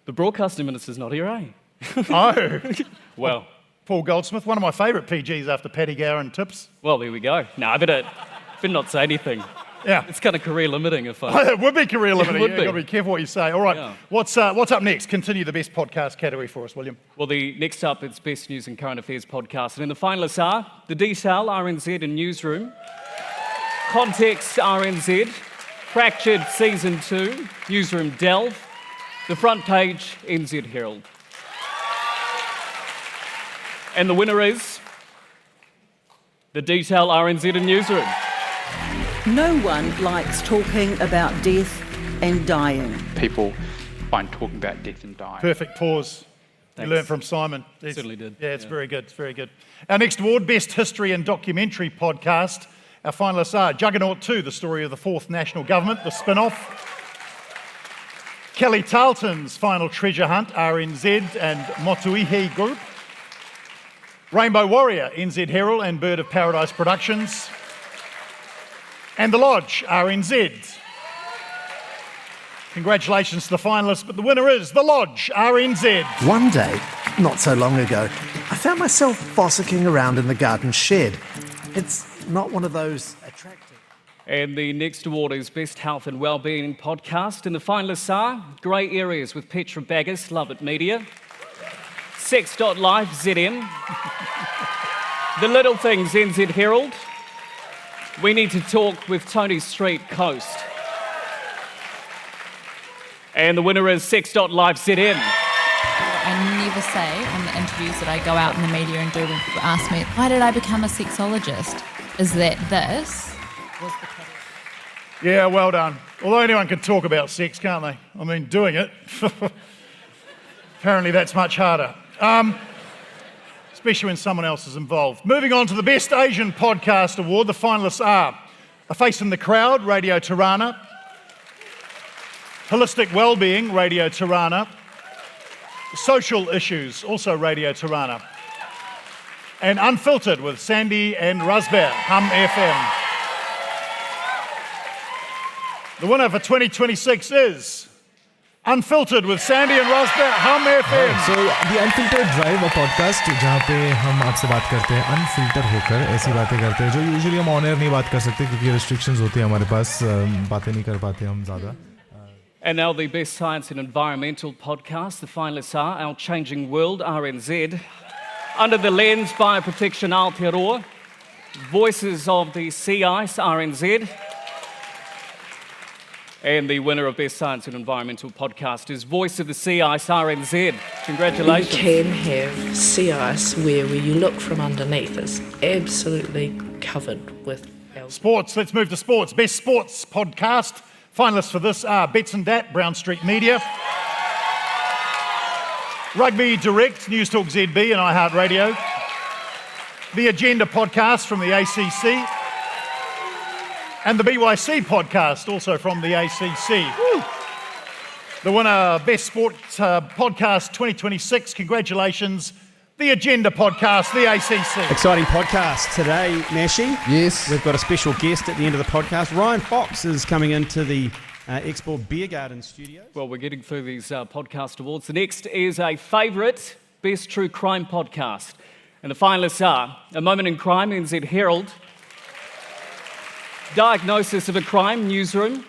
The broadcasting minister's not here, eh? Oh. Well. Paul Goldsmith, one of my favourite PGs after Paddy Gower and Tips. Well, there we go. No, I better not say anything. Yeah. It's kind of career limiting if I... It would be career limiting. It would You've got to be careful what you say. All right. Yeah. What's up next? Continue the best podcast category for us, William. Well, the next up, it's Best News and Current Affairs podcast. And in the finalists are The Detail, RNZ and Newsroom, Context, RNZ, Fractured Season 2, Newsroom Delve, The Front Page, NZ Herald. And the winner is The Detail, RNZ and Newsroom. No one likes talking about death and dying. People find talking about death and dying. Perfect pause. Thanks. You learned from Simon. Certainly did. Yeah, it's very good. It's very good. Our next award, Best History and Documentary Podcast. Our finalists are Juggernaut 2, the story of the Fourth National Government, the spin-off. Kelly Tarleton's Final Treasure Hunt, RNZ and Motuihe Group. Rainbow Warrior, NZ Herald and Bird of Paradise Productions. And The Lodge, RNZ. Congratulations to the finalists, but the winner is The Lodge, RNZ. One day, not so long ago, I found myself fossicking around in the garden shed. It's not one of those attractive... And the next award is Best Health and Wellbeing Podcast. And the finalists are Grey Areas with Petra Baggis, Love It Media. Sex.life, ZN. The Little Things, NZ Herald. We Need to Talk with Tony Street, Coast. And the winner is Sex.life, ZN. I never say on the interviews that I go out in the media and do when people ask me, why did I become a sexologist? Is that this was the category? Yeah, well done. Although anyone can talk about sex, can't they? I mean, doing it. Apparently that's much harder. Especially when someone else is involved. Moving on to the Best Asian Podcast Award, the finalists are A Face in the Crowd, Radio Tirana. Holistic Wellbeing, Radio Tirana. Social Issues, also Radio Tirana. And Unfiltered with Sandy and Rusbear, Hum FM. The winner for 2026 is Unfiltered with Sandy and Rusbear, Hum FM. So the Unfiltered Drive, a podcast जहाँ पे हम आपसे बात करते हैं unfilter होकर ऐसी बातें करते हैं जो यूजुअली हम ऑन एयर नहीं बात कर सकते क्योंकि रिस्ट्रिक्शंस होती हैं हमारे पास बातें नहीं कर पाते हम ज़्यादा. And now the Best Science and Environmental Podcast. The finalists are Our Changing World, RNZ. Under the Lens, Bioprotection, Aotearoa. Voices of the Sea Ice, RNZ. And the winner of Best Science and Environmental Podcast is Voice of the Sea Ice, RNZ. Congratulations. You can have sea ice where you look from underneath is absolutely covered with algae. Sports, let's move to sports. Best Sports Podcast. Finalists for this are Bets and Dat, Brown Street Media. Rugby Direct, News Talk ZB and iHeartRadio. The Agenda Podcast from the ACC. And the BYC Podcast, also from the ACC. Woo. The winner, Best Sport Podcast 2026. Congratulations. The Agenda Podcast, the ACC. Exciting podcast today, Nashi. Yes. We've got a special guest at the end of the podcast. Ryan Fox is coming into the Export Beer Garden studio. Well, we're getting through these podcast awards. The next is a favourite Best True Crime Podcast. And the finalists are A Moment in Crime, NZ Herald, Diagnosis of a Crime, Newsroom,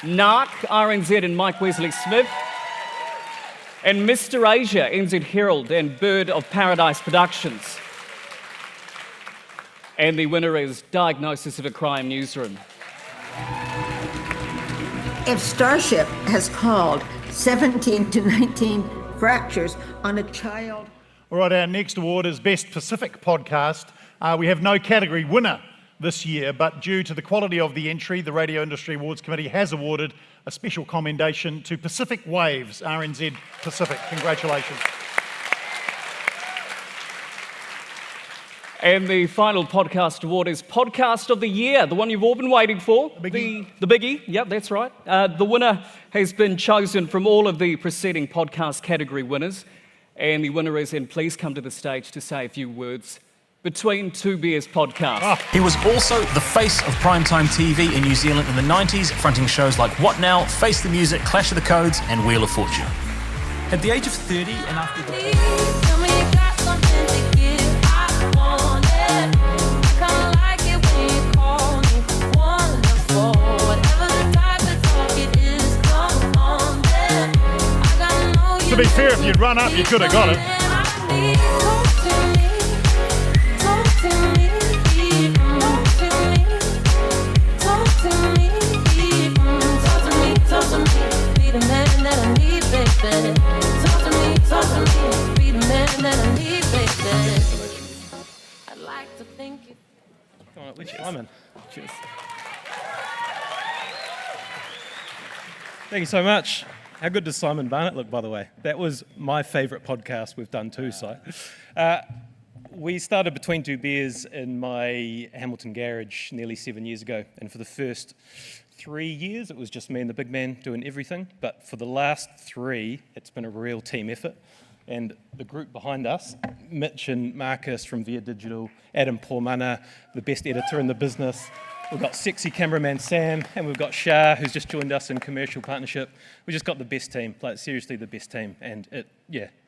Narc, RNZ and Mike Wesley-Smith, and Mr. Asia, NZ Herald and Bird of Paradise Productions. And the winner is Diagnosis of a Crime, Newsroom. If Starship has called 17 to 19 fractures on a child. All right, our next award is Best Pacific Podcast. We have no category winner this year, but due to the quality of the entry, the Radio Industry Awards Committee has awarded a special commendation to Pacific Waves, RNZ Pacific. Congratulations. And the final podcast award is Podcast of the Year, the one you've all been waiting for. The biggie, yep, that's right. The winner has been chosen from all of the preceding podcast category winners. And the winner is, and please come to the stage to say a few words, Between Two Beers podcast. He was also the face of primetime TV in New Zealand in the 90s, fronting shows like What Now, Face the Music, Clash of the Codes, and Wheel of Fortune. At the age of 30 and after the... To be fair, if you'd run up, you could have got it. Simon. Cheers. Thank you so much. How good does Simon Barnett look, by the way? That was my favourite podcast we've done too, Si. We started Between Two Beers in my Hamilton garage nearly 7 years ago, and for the first 3 years it was just me and the big man doing everything, but for the last 3 it's been a real team effort. And the group behind us, Mitch and Marcus from Via Digital, Adam Pormana, the best editor in the business. We've got sexy cameraman Sam, and we've got Shah, who's just joined us in commercial partnership. We just got the best team, like seriously the best team, and it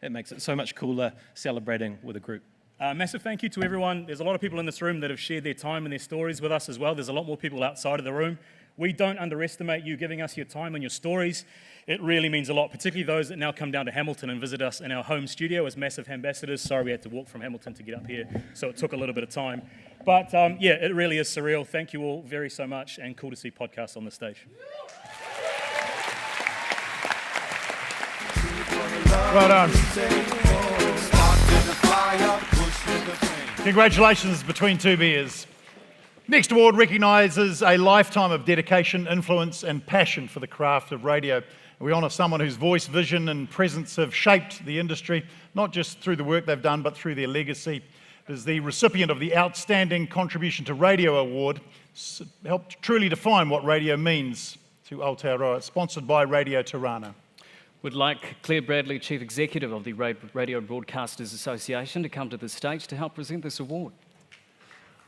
makes it so much cooler celebrating with a group. Massive thank you to everyone. There's a lot of people in this room that have shared their time and their stories with us as well. There's a lot more people outside of the room. We don't underestimate you giving us your time and your stories. It really means a lot, particularly those that now come down to Hamilton and visit us in our home studio as massive ambassadors. Sorry we had to walk from Hamilton to get up here, so it took a little bit of time. But it really is surreal. Thank you all very so much, and cool to see podcasts on the stage. Well done. Congratulations, Between Two Beers. Next award recognises a lifetime of dedication, influence and passion for the craft of radio. We honour someone whose voice, vision and presence have shaped the industry, not just through the work they've done, but through their legacy. As the recipient of the Outstanding Contribution to Radio Award, helped truly define what radio means to Aotearoa. It's sponsored by Radio Tirana. Would like Claire Bradley, Chief Executive of the Radio Broadcasters Association, to come to the stage to help present this award.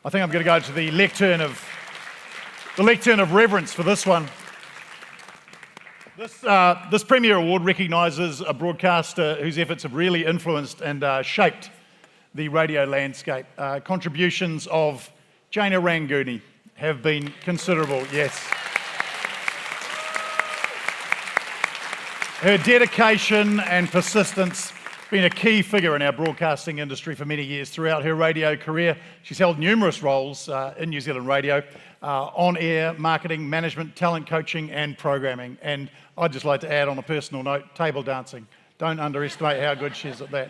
I think I'm going to go to the lectern of reverence for this one. This Premier Award recognises a broadcaster whose efforts have really influenced and shaped the radio landscape. Contributions of Jaina Ranguni have been considerable, yes. Her dedication and persistence been a key figure in our broadcasting industry for many years. Throughout her radio career, she's held numerous roles in New Zealand radio, on air, marketing, management, talent coaching and programming. And I'd just like to add on a personal note, table dancing. Don't underestimate how good she is at that.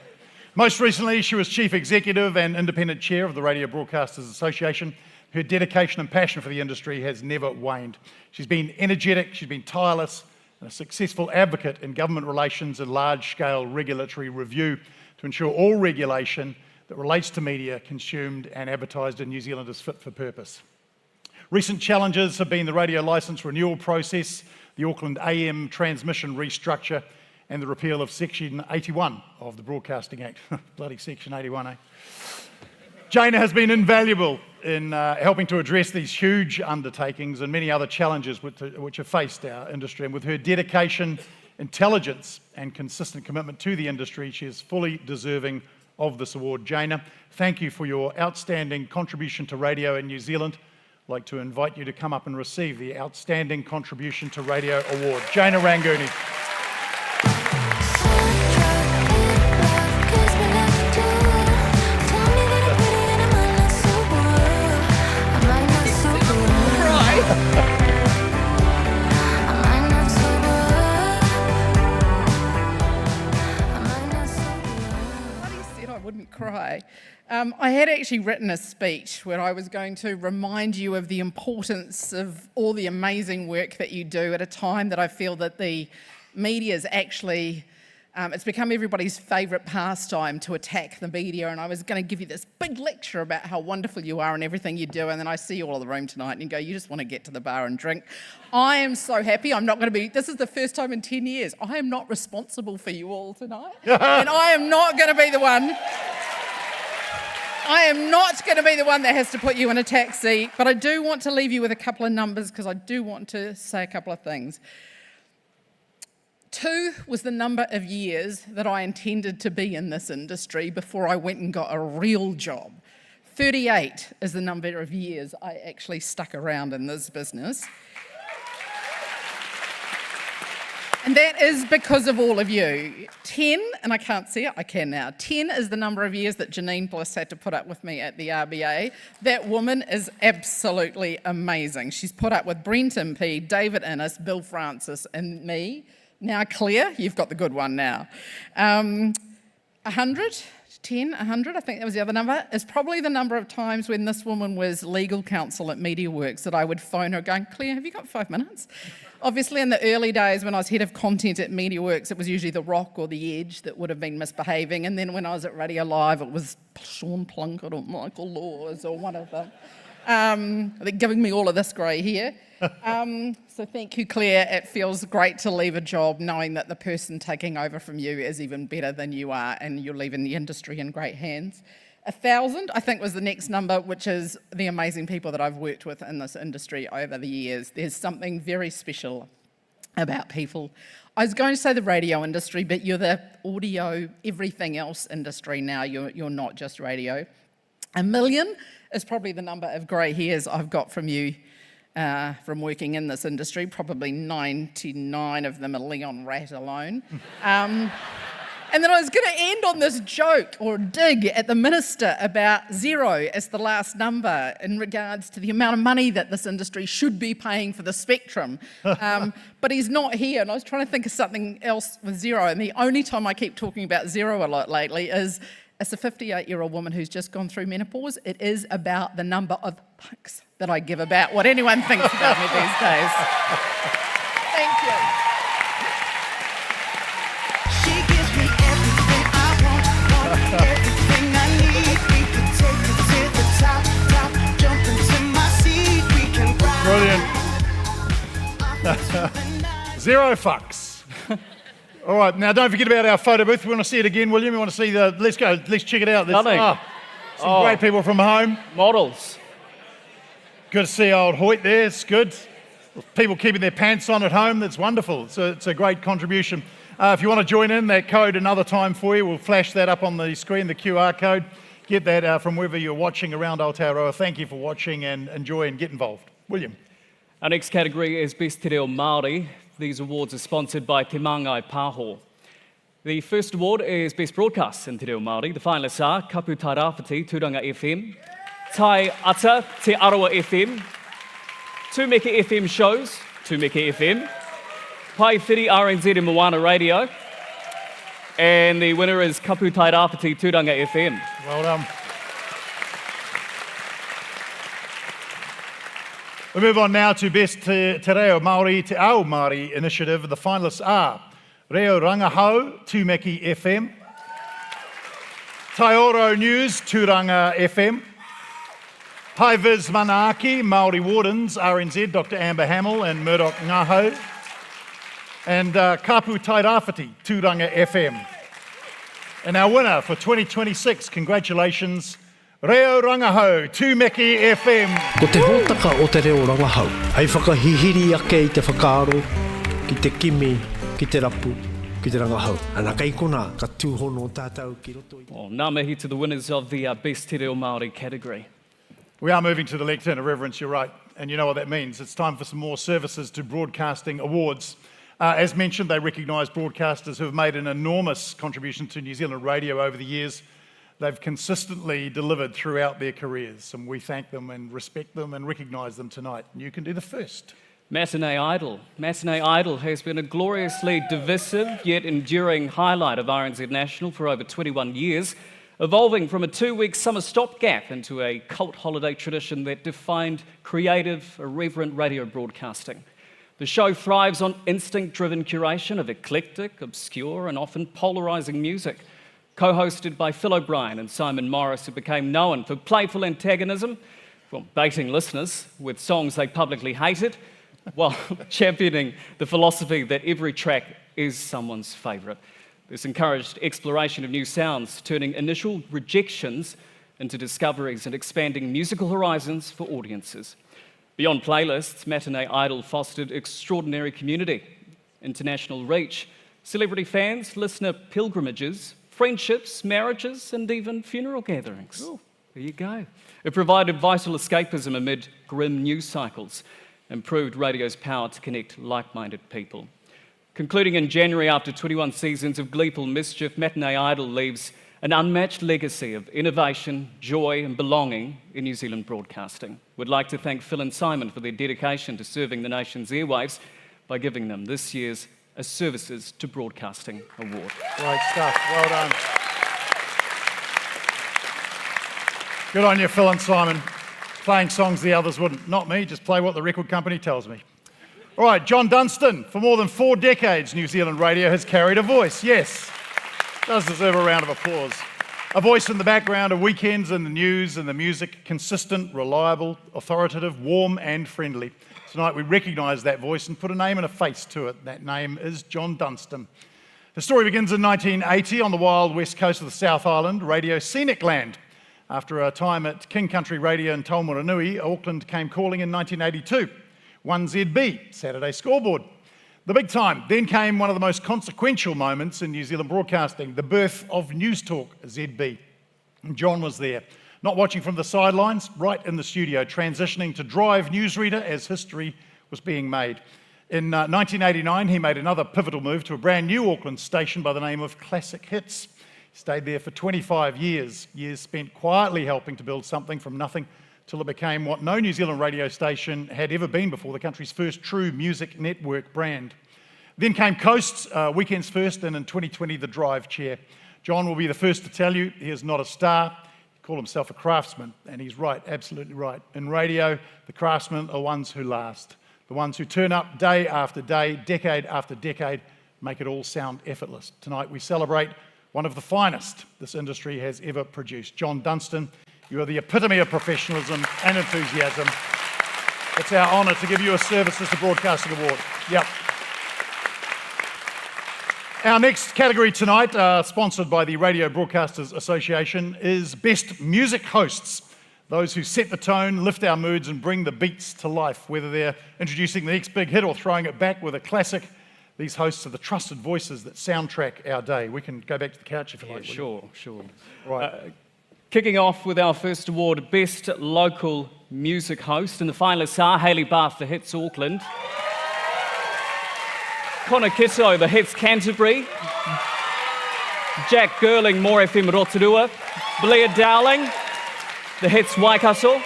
Most recently, she was Chief Executive and Independent Chair of the Radio Broadcasters Association. Her dedication and passion for the industry has never waned. She's been energetic, she's been tireless, and a successful advocate in government relations and large-scale regulatory review to ensure all regulation that relates to media consumed and advertised in New Zealand is fit for purpose. Recent challenges have been the radio licence renewal process, the the Auckland AM transmission restructure, and the repeal of Section 81 of the Broadcasting Act. Bloody Section 81, eh? Jaina has been invaluable in helping to address these huge undertakings and many other challenges which have faced our industry. And with her dedication, intelligence, and consistent commitment to the industry, she is fully deserving of this award. Jaina, thank you for your outstanding contribution to radio in New Zealand. I'd like to invite you to come up and receive the Outstanding Contribution to Radio Award. Jaina Rangooni. Cry. I had actually written a speech where I was going to remind you of the importance of all the amazing work that you do at a time that I feel that the media is actually, it's become everybody's favourite pastime to attack the media, and I was going to give you this big lecture about how wonderful you are and everything you do, and then I see you all in the room tonight and you go, you just want to get to the bar and drink. I am so happy. I'm not going to be, this is the first time in 10 years, I am not responsible for you all tonight, and I am not going to be the one. I am not going to be the one that has to put you in a taxi, but I do want to leave you with a couple of numbers because I do want to say a couple of things. 2 was the number of years that I intended to be in this industry before I went and got a real job. 38 is the number of years I actually stuck around in this business. And that is because of all of you. 10, and I can't see it, I can now. 10 is the number of years that Janine Bliss had to put up with me at the RBA. That woman is absolutely amazing. She's put up with Brent Impey, David Innes, Bill Francis, and me. Now, Claire, you've got the good one now. 100, 10, 100, I think that was the other number, is probably the number of times when this woman was legal counsel at MediaWorks that I would phone her going, Claire, have you got 5 minutes? Obviously, in the early days when I was head of content at MediaWorks, it was usually The Rock or The Edge that would have been misbehaving. And then when I was at Radio Live, it was Sean Plunkett or Michael Laws or one of them. They're giving me all of this grey hair. So thank you, Claire. It feels great to leave a job knowing that the person taking over from you is even better than you are and you're leaving the industry in great hands. 1,000, I think, was the next number, which is the amazing people that I've worked with in this industry over the years. There's something very special about people. I was going to say the radio industry, but you're the audio, everything else industry now. You're not just radio. 1 million is probably the number of grey hairs I've got from you from working in this industry. Probably 99 of them are Leon Ratt alone. And then I was going to end on this joke or dig at the minister about 0 as the last number in regards to the amount of money that this industry should be paying for the spectrum. But he's not here, and I was trying to think of something else with 0, and the only time I keep talking about 0 a lot lately is as a 58-year-old woman who's just gone through menopause, it is about the number of fucks that I give about what anyone thinks about me these days. Thank you. Everything I need, we can take it to the top, jump into my seat, we can Brilliant. 0 fucks. All right, now don't forget about our photo booth. We want to see it again, William. We want to see the, let's go, let's check it out. Some great people from home. Models. Good to see old Hoyt there, it's good. People keeping their pants on at home, that's wonderful. It's a great contribution. If you want to join in, that code another time for you, we'll flash that up on the screen, the QR code. Get that from wherever you're watching around Aotearoa. Thank you for watching and enjoy and get involved. William. Our next category is Best Te Reo Māori. These awards are sponsored by Te Māngai Pāho. The first award is Best Broadcast in Te Reo Māori. The finalists are Kapu Tai Rāwhiti, Tūranga FM, Tai Ata, Te Arawa FM, Tūmeka FM shows, Tūmeka FM, Pai Whiri RNZ and Moana Radio, and the winner is Kapu Tai Rāwhiti, Tūranga FM. Well done. We move on now to Best Te Reo Māori, Te Ao Māori initiative. The finalists are Reo Rangahau, Tūmeki FM, Taioro News, Tūranga FM, Pai Viz Manaaki, Māori Wardens, RNZ, Dr. Amber Hamill and Murdoch Ngaho, And Kapu Tairāwhiti, Tūranga FM. And our winner for 2026, congratulations, Reo Rangahau, Tūmeki FM. Ko te hōtaka o te reo rangahau, hei whakahihiri ake I te whakaaro, ki te kimi, ki te rapu, ki te rangahau. Ana kei kona, ka tūhono tātou ki roto I. Well, ngā mihi to the winners of the Best Te Reo Māori category. We are moving to the lectern of reverence, you're right. And you know what that means. It's time for some more Services to Broadcasting awards. As mentioned, they recognise broadcasters who have made an enormous contribution to New Zealand radio over the years. They've consistently delivered throughout their careers, and we thank them and respect them and recognise them tonight. And you can do the first. Matinee Idol. Matinee Idol has been a gloriously divisive yet enduring highlight of RNZ National for over 21 years, evolving from a 2-week summer stopgap into a cult holiday tradition that defined creative, irreverent radio broadcasting. The show thrives on instinct-driven curation of eclectic, obscure and often polarising music. Co-hosted by Phil O'Brien and Simon Morris, who became known for playful antagonism, well, baiting listeners with songs they publicly hated, while championing the philosophy that every track is someone's favourite. This encouraged exploration of new sounds, turning initial rejections into discoveries and expanding musical horizons for audiences. Beyond playlists, Matinee Idol fostered extraordinary community, international reach, celebrity fans, listener pilgrimages, friendships, marriages, and even funeral gatherings. Ooh. There you go. It provided vital escapism amid grim news cycles and proved radio's power to connect like-minded people. Concluding in January after 21 seasons of gleeful mischief, Matinee Idol leaves an unmatched legacy of innovation, joy and belonging in New Zealand broadcasting. We'd like to thank Phil and Simon for their dedication to serving the nation's airwaves by giving them this year's a Services to Broadcasting Award. Great stuff, well done. Good on you, Phil and Simon. Playing songs the others wouldn't. Not me, just play what the record company tells me. All right, John Dunstan. For more than 4 decades, New Zealand radio has carried a voice. Yes, does deserve a round of applause. A voice in the background of weekends and the news and the music, consistent, reliable, authoritative, warm and friendly. Tonight we recognise that voice and put a name and a face to it. That name is John Dunstan. The story begins in 1980 on the wild west coast of the South Island, Radio Scenic Land. After a time at King Country Radio in Taumaranui, Auckland came calling in 1982. 1ZB, Saturday Scoreboard. The big time. Then came one of the most consequential moments in New Zealand broadcasting, the birth of News Talk ZB. And John was there, not watching from the sidelines, right in the studio, transitioning to drive newsreader as history was being made. In 1989, he made another pivotal move to a brand new Auckland station by the name of Classic Hits. He stayed there for 25 years spent quietly helping to build something from nothing till it became what no New Zealand radio station had ever been before, the country's first true music network brand. Then came Coast's Weekends First, and in 2020, the Drive Chair. John will be the first to tell you he is not a star. He called himself a craftsman, and he's right, absolutely right. In radio, the craftsmen are ones who last, the ones who turn up day after day, decade after decade, make it all sound effortless. Tonight we celebrate one of the finest this industry has ever produced. John Dunstan, you are the epitome of professionalism and enthusiasm. It's our honour to give you a Services to Broadcasting Award. Yep. Our next category tonight, sponsored by the Radio Broadcasters Association, is Best Music Hosts. Those who set the tone, lift our moods and bring the beats to life. Whether they're introducing the next big hit or throwing it back with a classic, these hosts are the trusted voices that soundtrack our day. We can go back to the couch if you like. Sure, sure. Right. Kicking off with our first award, Best Local Music Host, and the finalists are Hayley Bath, the Hits Auckland, Connor Kitto, the Hits Canterbury, Jack Girling, More FM Rotorua, Blair Dowling, the Hits Waikato,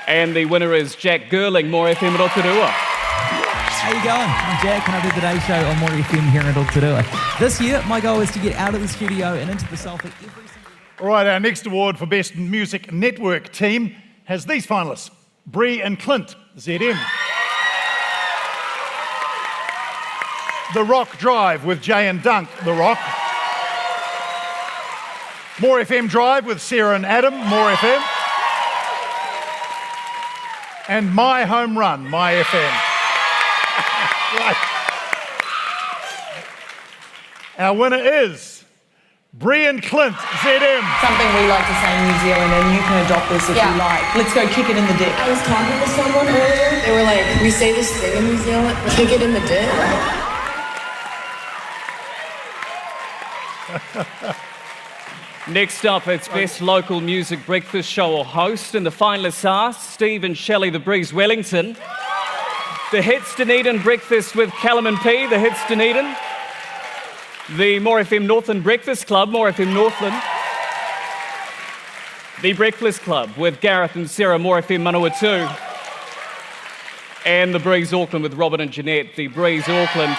and the winner is Jack Girling, More FM Rotorua. How you going? I'm Jack and I do today's show on More FM here in Rotorua. This year, my goal is to get out of the studio and into the sofa every single day. All right, our next award for Best Music Network Team has these finalists. Bree and Clint, ZM. The Rock Drive with Jay and Dunk, The Rock. More FM Drive with Sarah and Adam, More FM. And My Home Run, My FM. Right. Our winner is Brian Clint, ZM. Something we like to say in New Zealand, and you can adopt this if you like. Let's go kick it in the dick. I was talking to someone earlier. They were like, we say this thing in New Zealand, kick it in the dick. Next up, it's Best Local Music Breakfast Show or Host, and the finalists are Steve and Shelley the Breeze Wellington, the Hits Dunedin Breakfast with Callum and P, the Hits Dunedin, the More FM Northland Breakfast Club, More FM Northland, the Breakfast Club with Gareth and Sarah, More FM Manawatu, and the Breeze Auckland with Robin and Jeanette, the Breeze Auckland.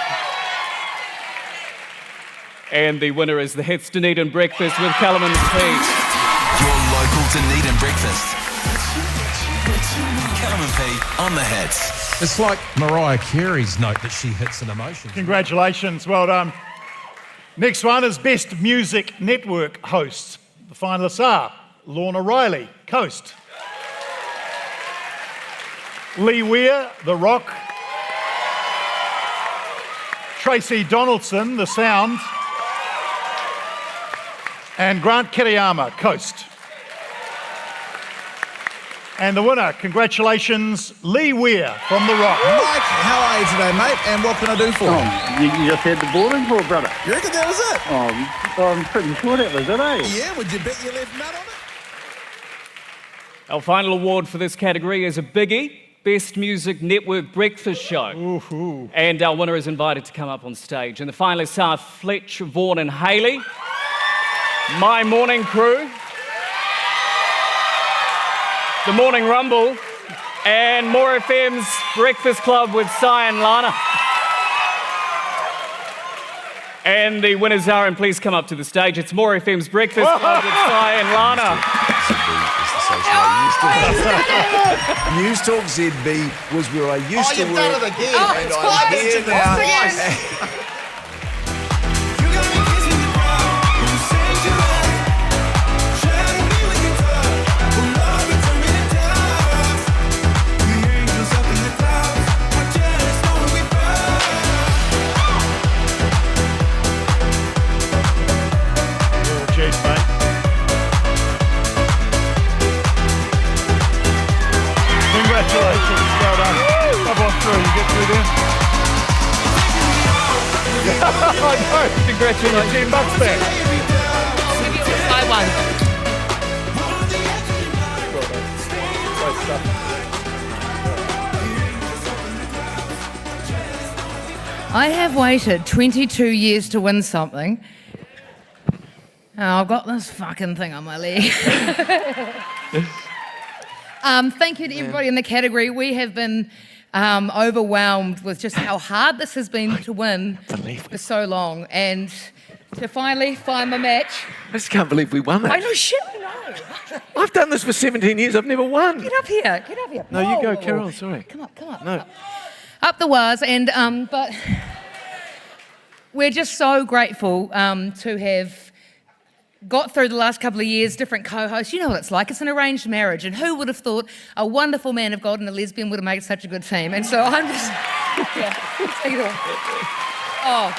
And the winner is the Hits Dunedin Breakfast with Callum and P. Your local Dunedin breakfast. Callum and P on the Hits. It's like Mariah Carey's note that she hits an emotion. Congratulations, well done. Next one is Best Music Network Hosts. The finalists are Lorna Riley, Coast. Lee Weir, The Rock. Tracy Donaldson, The Sound. And Grant Kiriyama, Coast. And the winner, congratulations, Lee Weir from The Rock. Mike, how are you today, mate? And what can I do for you? You just had the boarding for, brother. You reckon that was it? I'm pretty sure that was it, eh? Yeah, would you bet you left nut on it? Our final award for this category is a biggie, Best Music Network Breakfast Show. Ooh. And our winner is invited to come up on stage. And the finalists are Fletch, Vaughan and Haley, My Morning Crew, The Morning Rumble, and More FM's Breakfast Club with Sai and Lana. And the winners are, and please come up to the stage, it's More FM's Breakfast Club with Sai and Lana. News Talk ZB was where I used to work. Done it again. And It's I'm close. here It's now. close. Congratulations, well done. Come on through, you get through there. I know. Congratulations. $10 back. I won. Great stuff. I have waited 22 years to win something. And I've got this fucking thing on my leg. Thank you to everybody in the category. We have been overwhelmed with just how hard this has been to win for so long. And to finally find my match. I just can't believe we won that. I know, shit, I know. I've done this for 17 years. I've never won. Get up here, get up here. No, you go, Whoa. Carol. Sorry. Come up, come up. No. Up the wires, and but we're just so grateful to have got through the last couple of years, different co-hosts. You know what it's like. It's an arranged marriage, and who would have thought a wonderful man of God and a lesbian would have made such a good team? And so I'm just, yeah. Take it away. Oh.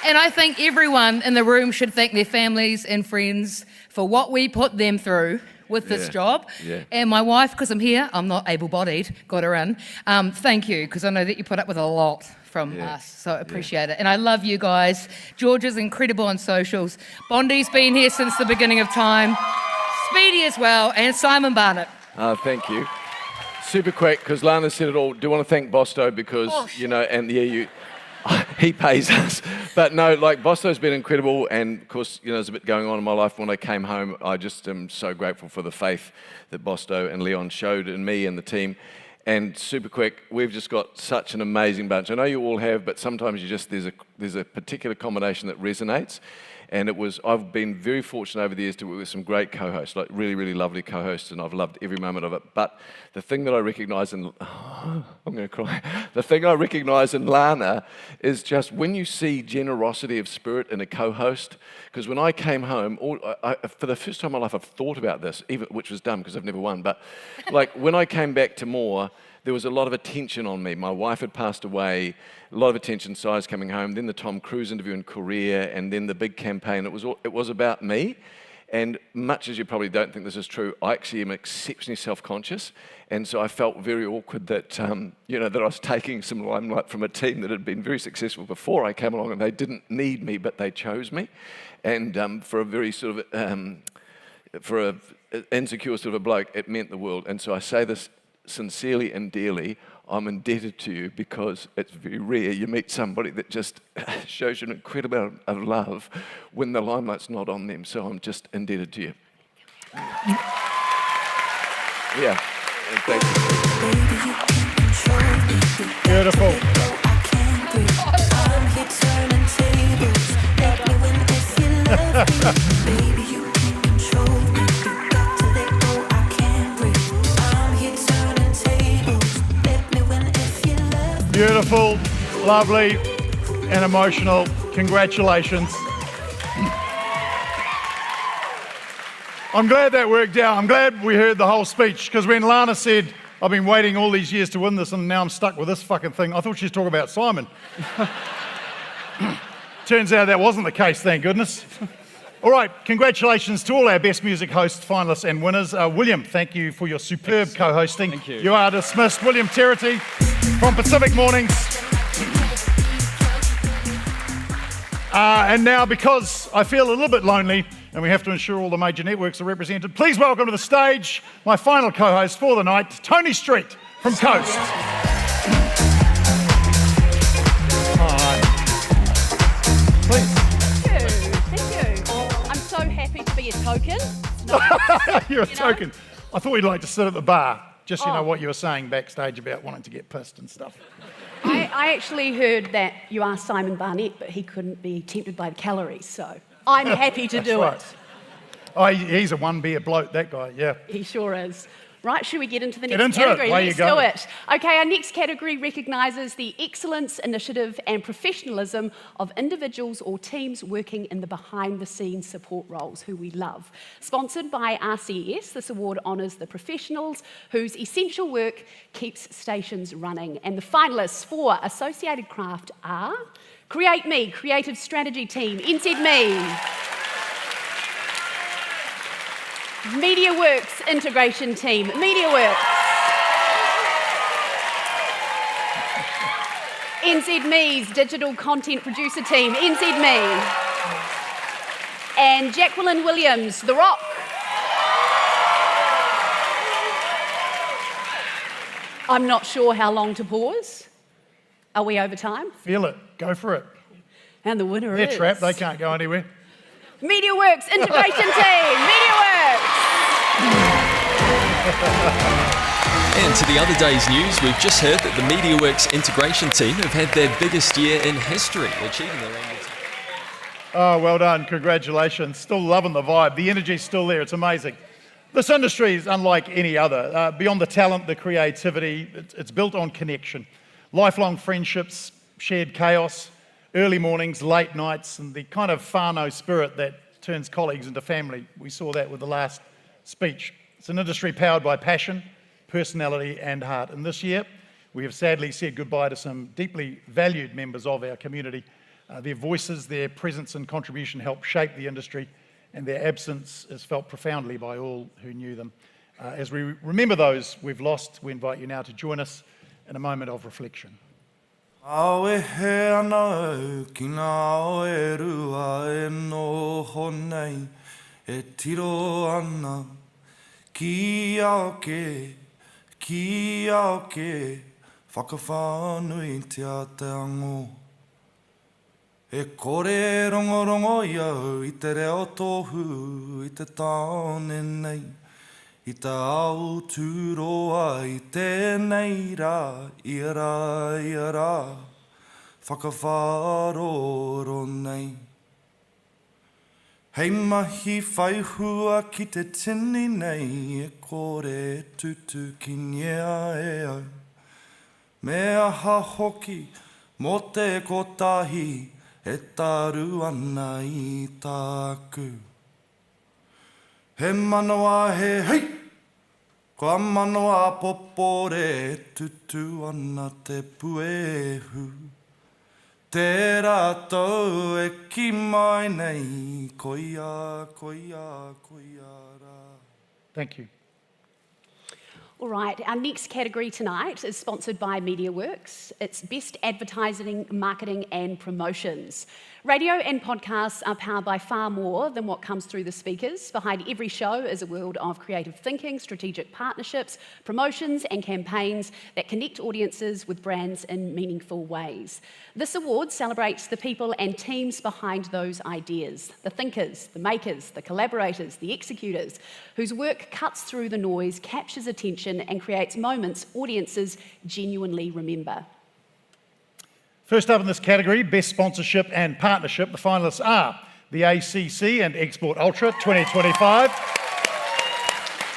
And I think everyone in the room should thank their families and friends for what we put them through with this job. Yeah. And my wife, because I'm here, I'm not able-bodied, got her in. Thank you, because I know that you put up with a lot from us, so I appreciate it. And I love you guys. George is incredible on socials. Bondi's been here since the beginning of time. Speedy as well, and Simon Barnett. Thank you. Super quick, because Lana said it all. Do want to thank Bosto because, you know, and yeah, he pays us. But no, like, Bosto's been incredible, and of course, you know, there's a bit going on in my life. When I came home, I just am so grateful for the faith that Bosto and Leon showed in me and the team. And super quick, we've just got such an amazing bunch. I know you all have, but sometimes you just, there's a particular combination that resonates. And I've been very fortunate over the years to work with some great co-hosts, like really, really lovely co-hosts, and I've loved every moment of it. But the thing that I recognise in, I'm going to cry. The thing I recognise in Lana is just when you see generosity of spirit in a co-host, because when I came home, for the first time in my life, I've thought about this, even which was dumb because I've never won. But like when I came back to More, there was a lot of attention on me. My wife had passed away, a lot of attention, so I was coming home, then the Tom Cruise interview in Korea, and then the big campaign. It was about me. And much as you probably don't think this is true, I actually am exceptionally self-conscious. And so I felt very awkward that, that I was taking some limelight from a team that had been very successful before I came along, and they didn't need me, but they chose me. And for a very sort of, for an insecure sort of a bloke, it meant the world. And so I say this sincerely and dearly. I'm indebted to you because it's very rare you meet somebody that just shows you an incredible amount of love when the limelight's not on them. So I'm just indebted to you. Yeah, and thank you. Beautiful. Beautiful, lovely, and emotional. Congratulations. I'm glad that worked out. I'm glad we heard the whole speech, because when Lana said, I've been waiting all these years to win this and now I'm stuck with this fucking thing, I thought she was talking about Simon. Turns out that wasn't the case, thank goodness. All right, congratulations to all our Best Music hosts, finalists and winners. William, thank you for your superb co-hosting. Thank you. You are dismissed. William Terity from Pacific Mornings. And now, because I feel a little bit lonely and we have to ensure all the major networks are represented, please welcome to the stage my final co-host for the night, Tony Street from Coast. So happy to be a token. You're a token. I thought you'd like to sit at the bar. Just, what you were saying backstage about wanting to get pissed and stuff. I actually heard that you asked Simon Barnett, but he couldn't be tempted by the calories, so I'm happy to do it. Oh, he's a one beer bloke, that guy, yeah. He sure is. Right, should we get into the Get next into category? it. Away Let's you go. do it. Okay, our next category recognises the excellence, initiative and professionalism of individuals or teams working in the behind-the-scenes support roles, who we love. Sponsored by RCS, this award honours the professionals whose essential work keeps stations running. And the finalists for Associated Craft are Create Me, Creative Strategy Team, NZME. MediaWorks Integration Team, MediaWorks. NZME's Digital Content Producer Team, NZME. And Jacqueline Williams, The Rock. I'm not sure how long to pause. Are we over time? Feel it. Go for it. And the winner They're is... trapped. They can't go anywhere. MediaWorks Integration Team, MediaWorks. And to the other day's news, we've just heard that the MediaWorks integration team have had their biggest year in history, achieving their annual target. Oh, well done. Congratulations. Still loving the vibe. The energy's still there. It's amazing. This industry is unlike any other. Beyond the talent, the creativity, it's built on connection. Lifelong friendships, shared chaos, early mornings, late nights, and the kind of whānau spirit that turns colleagues into family. We saw that with the last speech. It's an industry powered by passion, personality and heart. And this year, we have sadly said goodbye to some deeply valued members of our community. Their voices, their presence and contribution helped shape the industry, and their absence is felt profoundly by all who knew them. As we remember those we've lost, we invite you now to join us in a moment of reflection. Awe he ana ki ngā oe rua e noho nei, e tiro ana ki ao ke, whakawhānui te te ango. E kore rongorongo iau i te reo tohu i te taone nei, I te au tūroa i tēnei rā, ia rā, whakawhāroro nei. Hei mahi whaihua ki te tini nei, e kore tutu ki ngia e au. Mea ha hoki, mo te kotahi, e taru ana i tāku. He manawa he hei, Ko manoa popore tutu ana te puehu. Te rātou e ki mai nei, koia, koia, koia rā. Thank you. All right, our next category tonight is sponsored by MediaWorks. It's Best Advertising, Marketing and Promotions. Radio and podcasts are powered by far more than what comes through the speakers. Behind every show is a world of creative thinking, strategic partnerships, promotions and campaigns that connect audiences with brands in meaningful ways. This award celebrates the people and teams behind those ideas, the thinkers, the makers, the collaborators, the executors, whose work cuts through the noise, captures attention and creates moments audiences genuinely remember. First up in this category, Best Sponsorship and Partnership, the finalists are the ACC and Export Ultra 2025.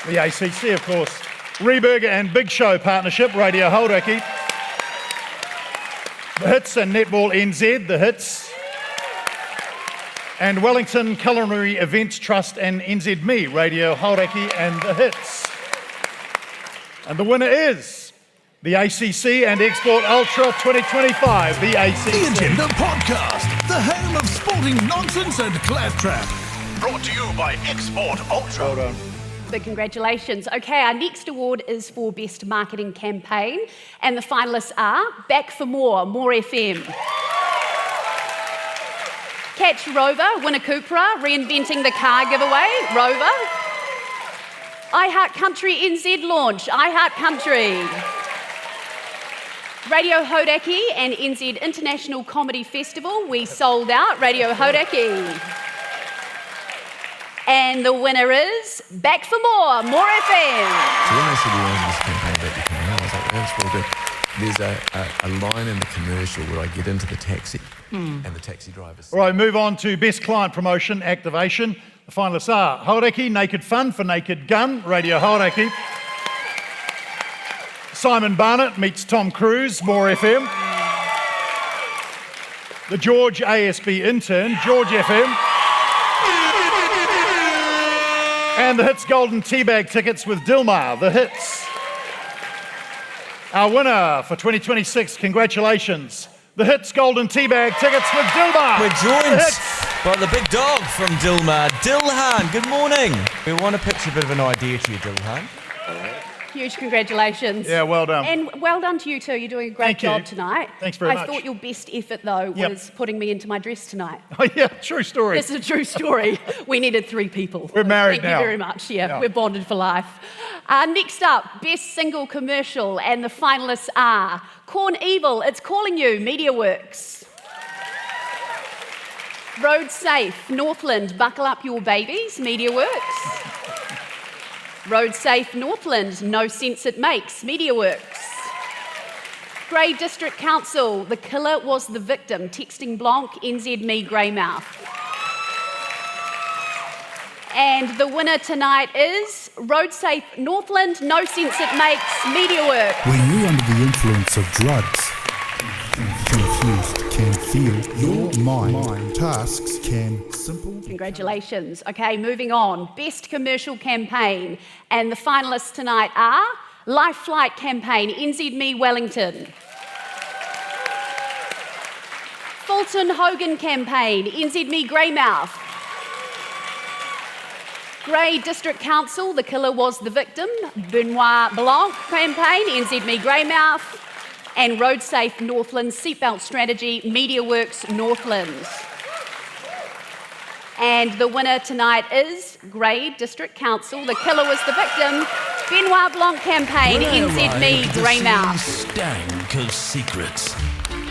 The ACC, of course. Reburger and Big Show Partnership, Radio Hauraki. The Hits and Netball NZ, the Hits. And Wellington Culinary Events Trust and NZME, Radio Hauraki and the Hits. And the winner is the ACC and Export Ultra 2025, the ACC. The Agenda Podcast, the home of sporting nonsense and claptrap. Brought to you by Export Ultra. Well done. Big congratulations. Okay, our next award is for Best Marketing Campaign, and the finalists are Back for More, More FM. Catch Rover, win a Cupra, reinventing the car giveaway, Rover. iHeart Country NZ launch, iHeart Country. Radio Hauraki and NZ International Comedy Festival, we sold out, Radio Hauraki. And the winner is Back for More, More FM. When they said we wanted this campaign Back for More, I was like, that's well good. There's a line in the commercial where I get into the taxi and the taxi driver's. All right, move on to Best Client Promotion Activation. The finalists are Hauraki Naked Fun for Naked Gun, Radio Hauraki. Simon Barnett meets Tom Cruise, More FM. The George ASB Intern, George FM. And the Hits Golden Teabag tickets with Dilmar, the Hits. Our winner for 2026, congratulations. The Hits Golden Teabag tickets with Dilmar. We're joined by the big dog from Dilmar, Dilhan. Good morning. We want to pitch a bit of an idea to you, Dilhan. Huge congratulations. Yeah, well done. And well done to you too. You're doing a great job tonight. Thanks very much. I thought your best effort though was putting me into my dress tonight. Oh yeah, true story. This is a true story. We needed 3 people. We're married now. Thank you very much. Yeah, we're bonded for life. Next up, Best Single Commercial, and the finalists are Corn Evil, It's Calling You, MediaWorks. Road Safe, Northland, Buckle Up Your Babies, MediaWorks. Road Safe Northland, No Sense It Makes, MediaWorks. Grey District Council, The Killer Was the Victim, Texting Blanc, NZME Greymouth. And the winner tonight is Road Safe Northland, No Sense It Makes, MediaWorks. When you're under the influence of drugs, confused can feel your mind. Tasks can simple. Congratulations. Okay, moving on. Best Commercial Campaign. And the finalists tonight are Life Flight Campaign, NZME Wellington. Fulton Hogan Campaign, NZME Greymouth. Grey District Council, The Killer Was the Victim. Benoit Blanc Campaign, NZME Greymouth. And Road Safe Northland Seatbelt Strategy, MediaWorks Northlands. And the winner tonight is Grey District Council, The Killer Was the Victim, Benoit Blanc Campaign, NZME Greymouth. Stank of secrets.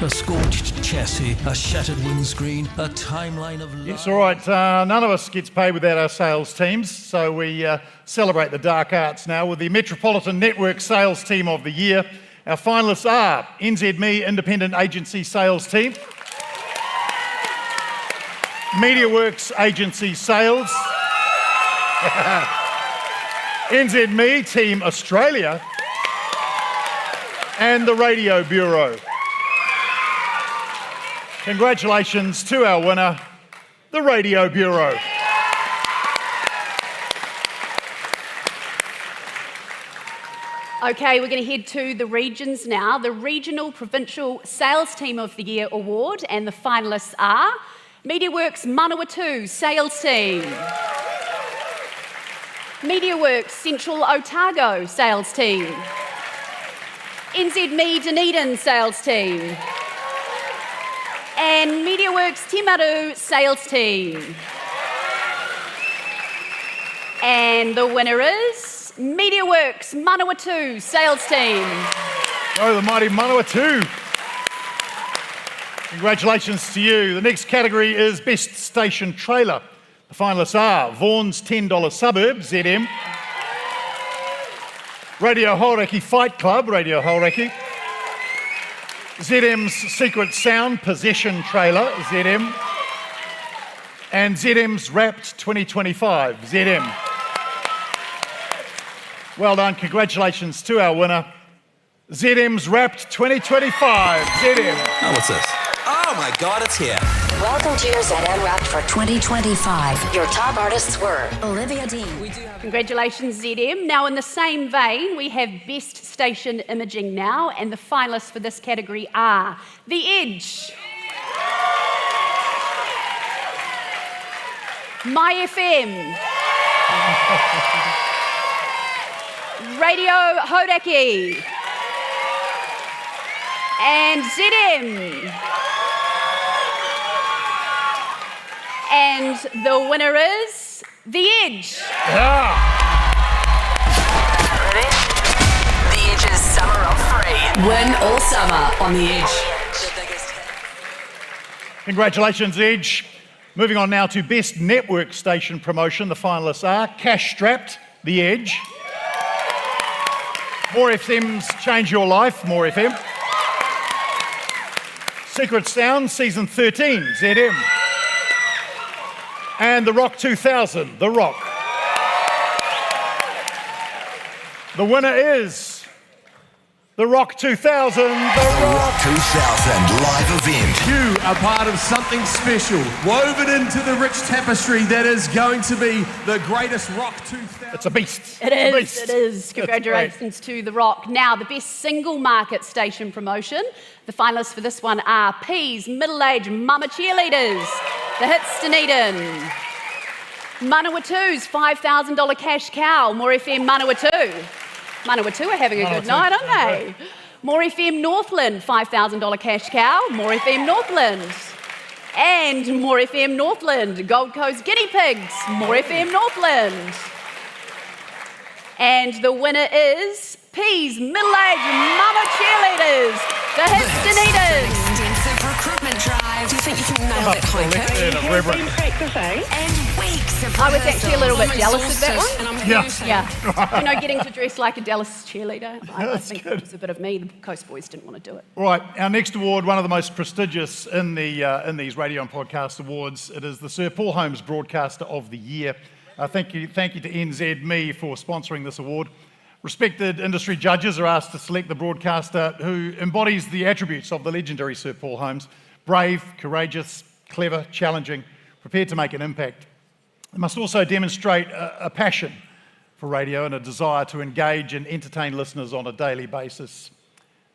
A scorched chassis, a shattered windscreen, a timeline of lies. It's all right. None of us gets paid without our sales teams, so we celebrate the dark arts now with the Metropolitan Network Sales Team of the Year. Our finalists are NZME Independent Agency Sales Team, MediaWorks Agency Sales, NZME Team Australia, and the Radio Bureau. Congratulations to our winner, the Radio Bureau. Okay, we're going to head to the regions now. The Regional Provincial Sales Team of the Year Award, and the finalists are MediaWorks Manawatu Sales Team, MediaWorks Central Otago Sales Team, NZME Dunedin Sales Team, and MediaWorks Timaru Sales Team. And the winner is MediaWorks Manawatu Sales Team. Oh, the mighty Manawatu. Congratulations to you. The next category is Best Station Trailer. The finalists are Vaughan's $10 Suburb, ZM. Radio Hauraki Fight Club, Radio Hauraki. ZM's Secret Sound Possession Trailer, ZM. And ZM's Wrapped 2025, ZM. Well done, congratulations to our winner, ZM's Wrapped 2025, ZM. Oh, what's this? Oh my God, it's here. Welcome to your ZM Wrapped for 2025. Your top artists were Olivia Dean. Congratulations, ZM. Now, in the same vein, we have Best Station Imaging now, and the finalists for this category are The Edge, My FM, Radio Hauraki, and ZM. And the winner is The Edge. Ready? The Edge's Summer of Free. Win all summer on The Edge. Congratulations, Edge. Moving on now to Best Network Station Promotion. The finalists are Cash Strapped, The Edge. More FM's Change Your Life, More FM. Secret Sound, Season 13, ZM. And The Rock 2000, The Rock. The winner is The Rock 2000, The Rock 2000 live event. You are part of something special, woven into the rich tapestry that is going to be the greatest Rock 2000. It's a beast. It is. Congratulations to The Rock. Now, the Best Single Market Station Promotion. The finalists for this one are Peas, Middle-Aged Mama Cheerleaders, The Hits Dunedin, Manawatu's $5,000 Cash Cow, More FM Manawatu. Manawatu are having a good night, aren't they? More FM Northland, $5,000 Cash Cow, More FM Northland. And More FM Northland, Gold Coast Guinea Pigs, More FM Northland. And the winner is Peas, Middle-Aged Mama Cheerleaders, The Hits Dunedin. Extensive recruitment drive. Do you think you can nail that high I was actually a little bit jealous of that one. Yeah. You know, getting to dress like a Dallas cheerleader. I think it was a bit of me. The Coast Boys didn't want to do it. Right, our next award, one of the most prestigious in these radio and podcast awards, it is the Sir Paul Holmes Broadcaster of the Year. Thank you to NZME for sponsoring this award. Respected industry judges are asked to select the broadcaster who embodies the attributes of the legendary Sir Paul Holmes: brave, courageous, clever, challenging, prepared to make an impact. They must also demonstrate a passion for radio and a desire to engage and entertain listeners on a daily basis.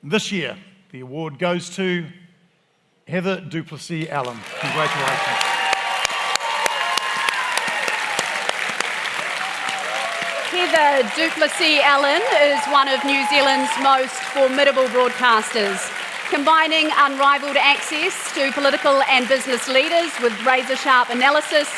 This year, the award goes to Heather Duplessis Allen. Congratulations. Heather Duplessis Allen is one of New Zealand's most formidable broadcasters, combining unrivaled access to political and business leaders with razor-sharp analysis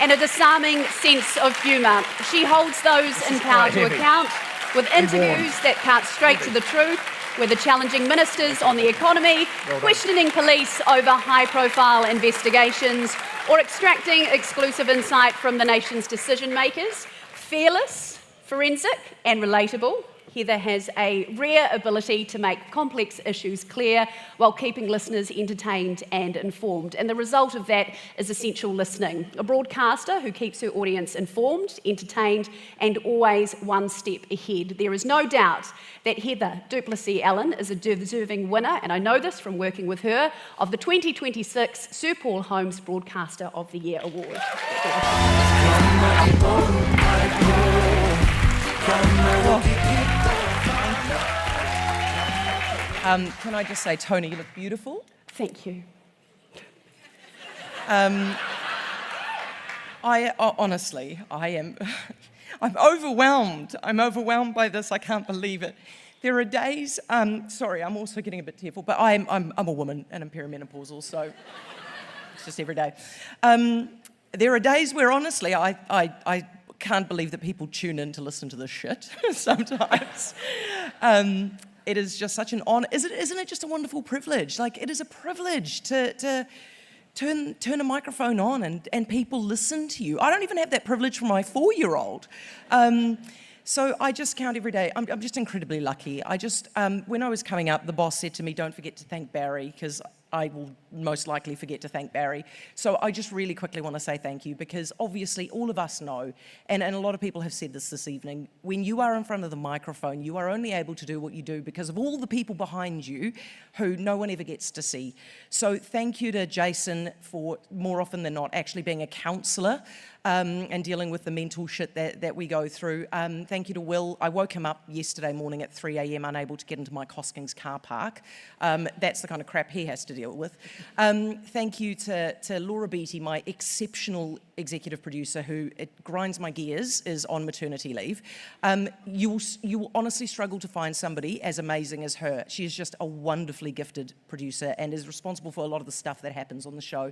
and a disarming sense of humour. She holds those in power to account with interviews that cut straight to the truth, whether challenging ministers on the economy, questioning police over high-profile investigations, or extracting exclusive insight from the nation's decision-makers. Fearless, forensic and relatable, Heather has a rare ability to make complex issues clear while keeping listeners entertained and informed. And the result of that is essential listening. A broadcaster who keeps her audience informed, entertained, and always one step ahead. There is no doubt that Heather Duplessis Allen is a deserving winner, and I know this from working with her, of the 2026 Sir Paul Holmes Broadcaster of the Year Award. Can I just say, Tony, you look beautiful. Thank you. Honestly, I am. I'm overwhelmed. I'm overwhelmed by this. I can't believe it. There are days. Sorry, I'm also getting a bit tearful, but I'm a woman and I'm perimenopausal, so it's just every day. There are days where, honestly, I can't believe that people tune in to listen to this shit sometimes. It is just such an honor. Isn't it just a wonderful privilege? Like, it is a privilege to turn a microphone on and people listen to you. I don't even have that privilege for my 4-year-old. So I just count every day. I'm just incredibly lucky. When I was coming up, the boss said to me, don't forget to thank Barry, because I will most likely forget to thank Barry. So I just really quickly want to say thank you, because obviously all of us know, and a lot of people have said this evening, when you are in front of the microphone, you are only able to do what you do because of all the people behind you who no one ever gets to see. So thank you to Jason for, more often than not, actually being a counsellor and dealing with the mental shit that we go through. Thank you to Will. I woke him up yesterday morning at 3 a.m. unable to get into my Koskings car park. That's the kind of crap he has to deal with. Thank you to Laura Beattie, my exceptional executive producer, who, it grinds my gears, is on maternity leave. You will honestly struggle to find somebody as amazing as her. She is just a wonderfully gifted producer and is responsible for a lot of the stuff that happens on the show.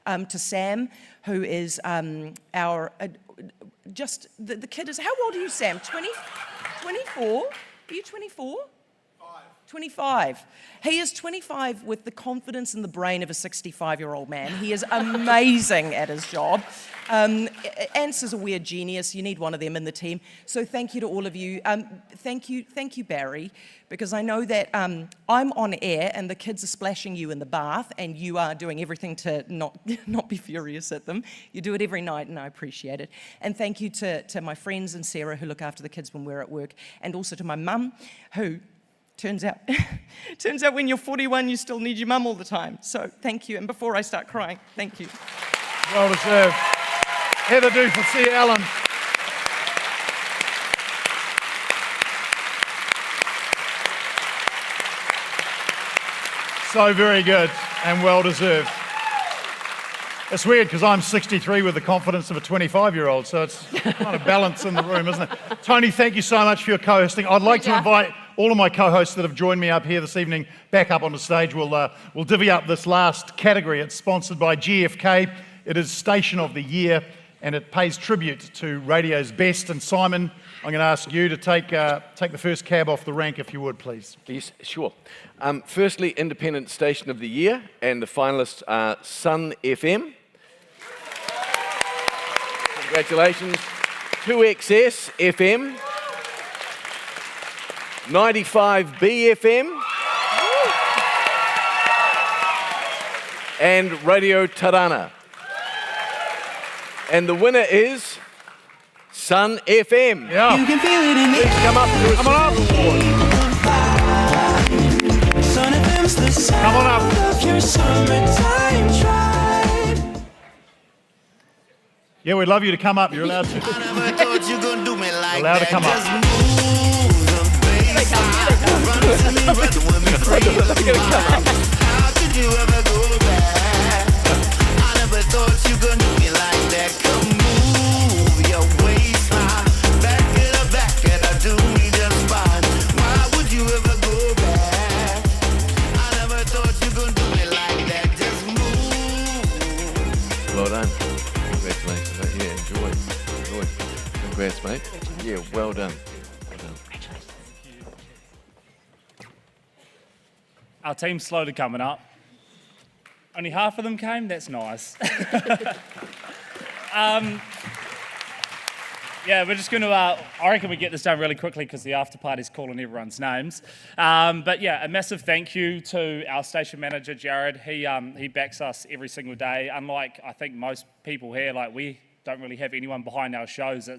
To Sam, who is our, the kid is, how old are you, Sam? 24? Are you 24? 25. He is 25 with the confidence and the brain of a 65-year-old man. He is amazing at his job. Ance is a weird genius. You need one of them in the team. So thank you to all of you. Thank you, Barry, because I know that I'm on air and the kids are splashing you in the bath and you are doing everything to not be furious at them. You do it every night and I appreciate it. And thank you to my friends and Sarah who look after the kids when we're at work, and also to my mum who, turns out when you're 41, you still need your mum all the time. So thank you. And before I start crying, thank you. Well deserved. Heather Dufresne Allen. So very good and well deserved. It's weird because I'm 63 with the confidence of a 25-year-old, so it's kind of balance in the room, isn't it? Tony, thank you so much for your co-hosting. I'd like to invite all of my co-hosts that have joined me up here this evening back up on the stage. We'll divvy up this last category. It's sponsored by GFK. It is Station of the Year, and it pays tribute to radio's best. And Simon, I'm going to ask you to take the first cab off the rank, if you would, please. Yes, sure. Firstly, Independent Station of the Year, and the finalists are Sun FM. Congratulations. 2XS FM. 95B FM. And Radio Tarana. And the winner is Sun FM. Yeah. You can feel it in the Please come up to Come on up. Come on up. Yeah, we'd love you to come up. You're allowed to. You're allowed to come up. How could you ever go back? I never thought you could do me like that. Come move your waistline, back it up, do me just fine. Why would you ever go back? I never thought you could do me like that. Just move. Well done. Congratulations, mate. Yeah, enjoy. Congrats, mate. Yeah, well done. Our team's slowly coming up. Only half of them came? That's nice. Yeah, we're just going to, I reckon we get this done really quickly because the after party's calling everyone's names. But yeah, a massive thank you to our station manager, Jared. He backs us every single day. Unlike, I think, most people here, like we don't really have anyone behind our shows.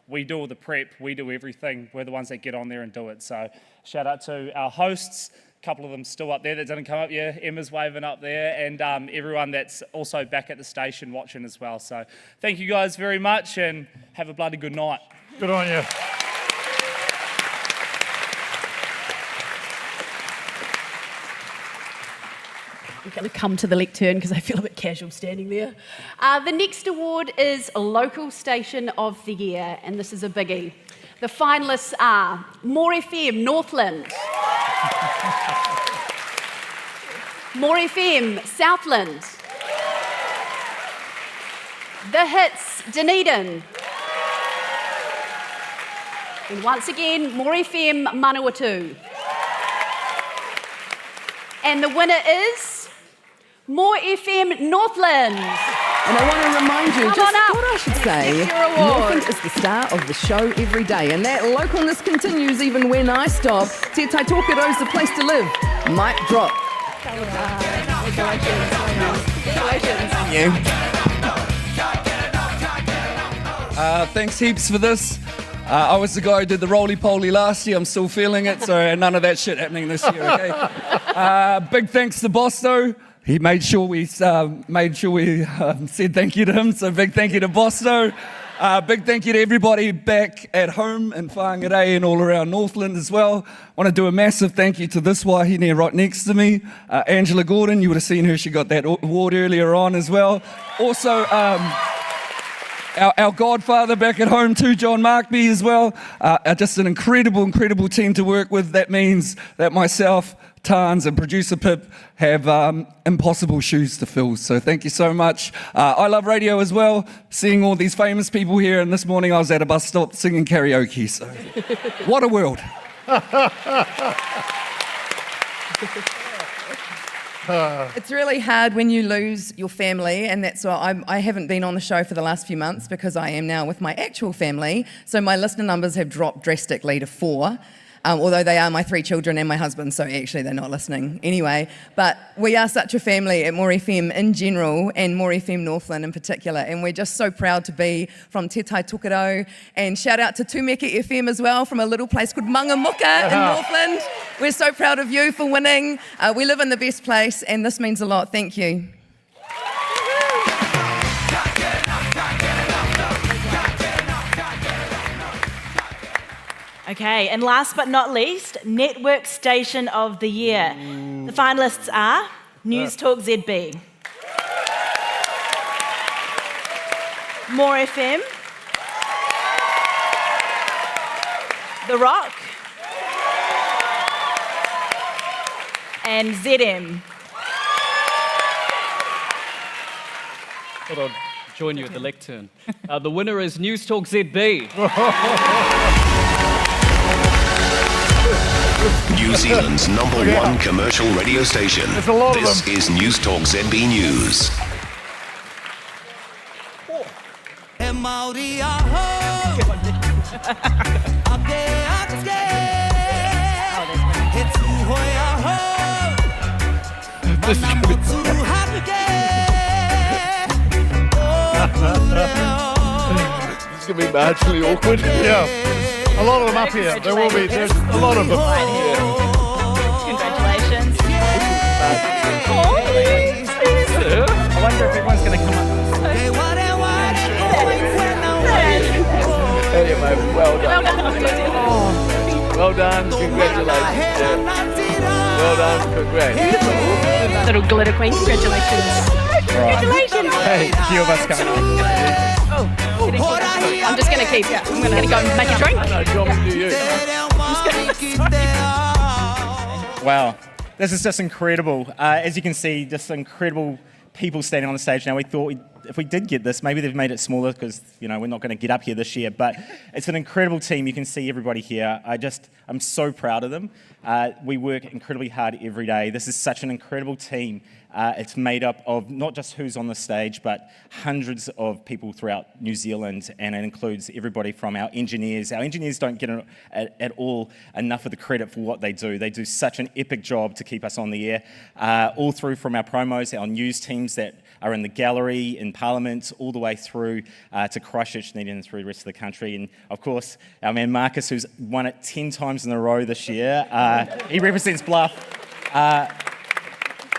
We do all the prep, we do everything. We're the ones that get on there and do it. So shout out to our hosts. A couple of them still up there that didn't come up yet. Emma's waving up there, and everyone that's also back at the station watching as well. So thank you guys very much, and have a bloody good night. Good on you. I'm going to come to the lectern because I feel a bit casual standing there. The next award is Local Station of the Year, and this is a biggie. The finalists are More FM Northland, More FM Southland, The Hits Dunedin, and once again More FM Manawatu. And the winner is More FM Northland. And I want to remind you, Come just on up. what I should say, Get your award. Northland is the star of the show every day, and that localness continues even when I stop. Te Tai Tokero's the place to live. Mic drop. Thanks heaps for this. I was the guy who did the roly-poly last year. I'm still feeling it, so none of that shit happening this year, okay? Big thanks to Bosto. He made sure we said thank you to him, so big thank you to Bosto. Big thank you to everybody back at home in Whangarei and all around Northland as well. Want to do a massive thank you to this wahine right next to me, Angela Gordon. You would have seen her, she got that award earlier on as well. Also, our godfather back at home too, John Markby as well. Just an incredible team to work with. That means that myself, Tans and producer Pip have impossible shoes to fill. So thank you so much. I love radio as well. Seeing all these famous people here, and this morning I was at a bus stop singing karaoke. So what a world. It's really hard when you lose your family, and that's why I haven't been on the show for the last few months because I am now with my actual family. So my listener numbers have dropped drastically to 4. Although they are my 3 children and my husband, so actually they're not listening anyway. But we are such a family at More FM in general and More FM Northland in particular, and we're just so proud to be from Te Tai Tokero. And shout out to Tūmeka FM as well from a little place called Mangamuka in Northland. We're so proud of you for winning. We live in the best place and this means a lot. Thank you. Okay, and last but not least, Network Station of the Year. The finalists are News Talk ZB, More FM, The Rock, and ZM. Thought I'd join you at the lectern. The winner is News Talk ZB. New Zealand's #1 commercial radio station. This is News Talk ZB News. It's going to be marginally awkward. Yeah. A lot of them up here. There will be. There's a lot of them. Congratulations. I wonder if everyone's going to come up. Anyway, well done. Well done. Congratulations. Yeah. Well done. Congrats. Little glitter queen. Congratulations. Congratulations. Hey, a few of us coming up. I'm just going to keep. I'm going to go and make a drink. No, do you want me to do you? Wow, this is just incredible. As you can see, just incredible people standing on the stage now. We thought if we did get this, maybe they've made it smaller because, you know, we're not going to get up here this year, but it's an incredible team. You can see everybody here. I'm so proud of them. We work incredibly hard every day. This is such an incredible team. It's made up of not just who's on the stage, but hundreds of people throughout New Zealand, and it includes everybody from our engineers. Our engineers don't get at all enough of the credit for what they do. They do such an epic job to keep us on the air, all through from our promos, our news teams that are in the gallery, in Parliament, all the way through to Christchurch, Dunedin, and through the rest of the country. And of course, our man Marcus, who's won it 10 times in a row this year. He represents Bluff.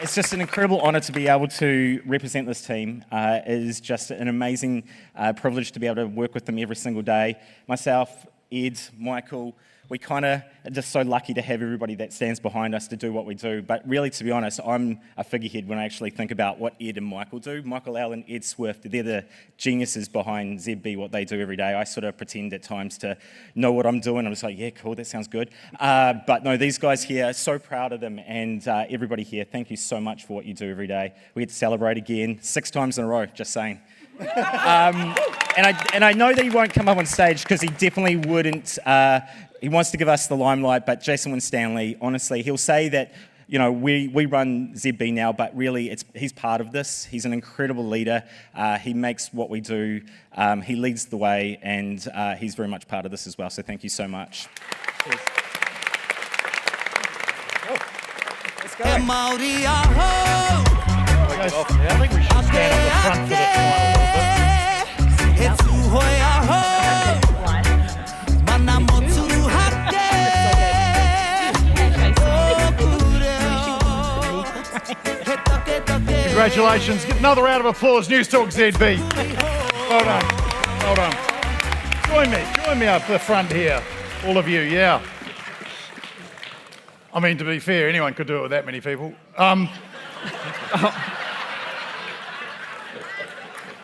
It's just an incredible honour to be able to represent this team. It is just an amazing privilege to be able to work with them every single day. Myself, Ed, Michael, we kind of are just so lucky to have everybody that stands behind us to do what we do. But really, to be honest, I'm a figurehead when I actually think about what Ed and Michael do. Michael Allen, Ed Swift, they're the geniuses behind ZB, what they do every day. I sort of pretend at times to know what I'm doing. I'm just like, yeah, cool, that sounds good. But no, these guys here, so proud of them. And everybody here, thank you so much for what you do every day. We get to celebrate again 6 times in a row, just saying. And I know that he won't come up on stage because he definitely wouldn't. He wants to give us the limelight, but Jason Winstanley, honestly, he'll say that, you know, we run ZB now, but really he's part of this. He's an incredible leader. He makes what we do. He leads the way, and he's very much part of this as well. So thank you so much. Cheers. Let's go. I think we should stand at the front for the final Congratulations. Get another round of applause. News Talk ZB. Well done. Well done. Join me up the front here. All of you, yeah. I mean, to be fair, anyone could do it with that many people.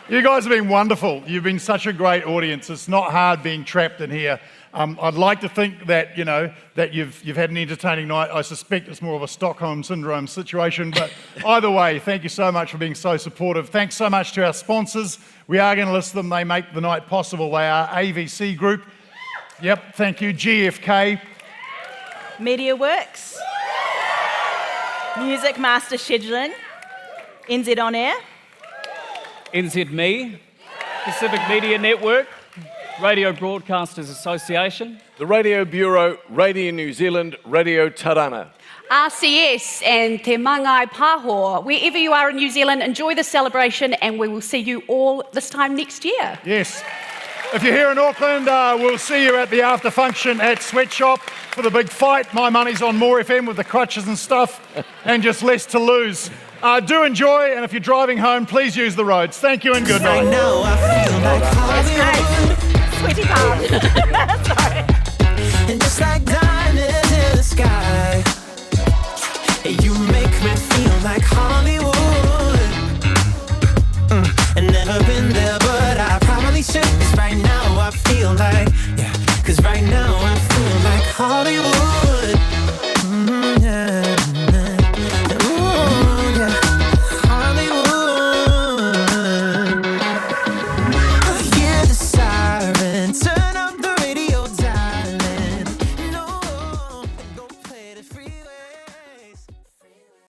You guys have been wonderful. You've been such a great audience. It's not hard being trapped in here. I'd like to think that, you know, that you've had an entertaining night. I suspect it's more of a Stockholm Syndrome situation, but either way, thank you so much for being so supportive. Thanks so much to our sponsors. We are going to list them. They make the night possible. They are AVC Group. Yep, thank you. GFK. MediaWorks. Music Master Scheduling. NZ On Air. NZME. Pacific Media Network. Radio Broadcasters Association. The Radio Bureau, Radio New Zealand, Radio Tarana. RCS and Te Mangai Pāho. Wherever you are in New Zealand, enjoy the celebration, and we will see you all this time next year. Yes. If you're here in Auckland, we'll see you at the after function at Sweatshop for the big fight. My money's on More FM with the crutches and stuff, and just less to lose. Do enjoy, and if you're driving home, please use the roads. Thank you and good night. Sweaty palm. Sorry.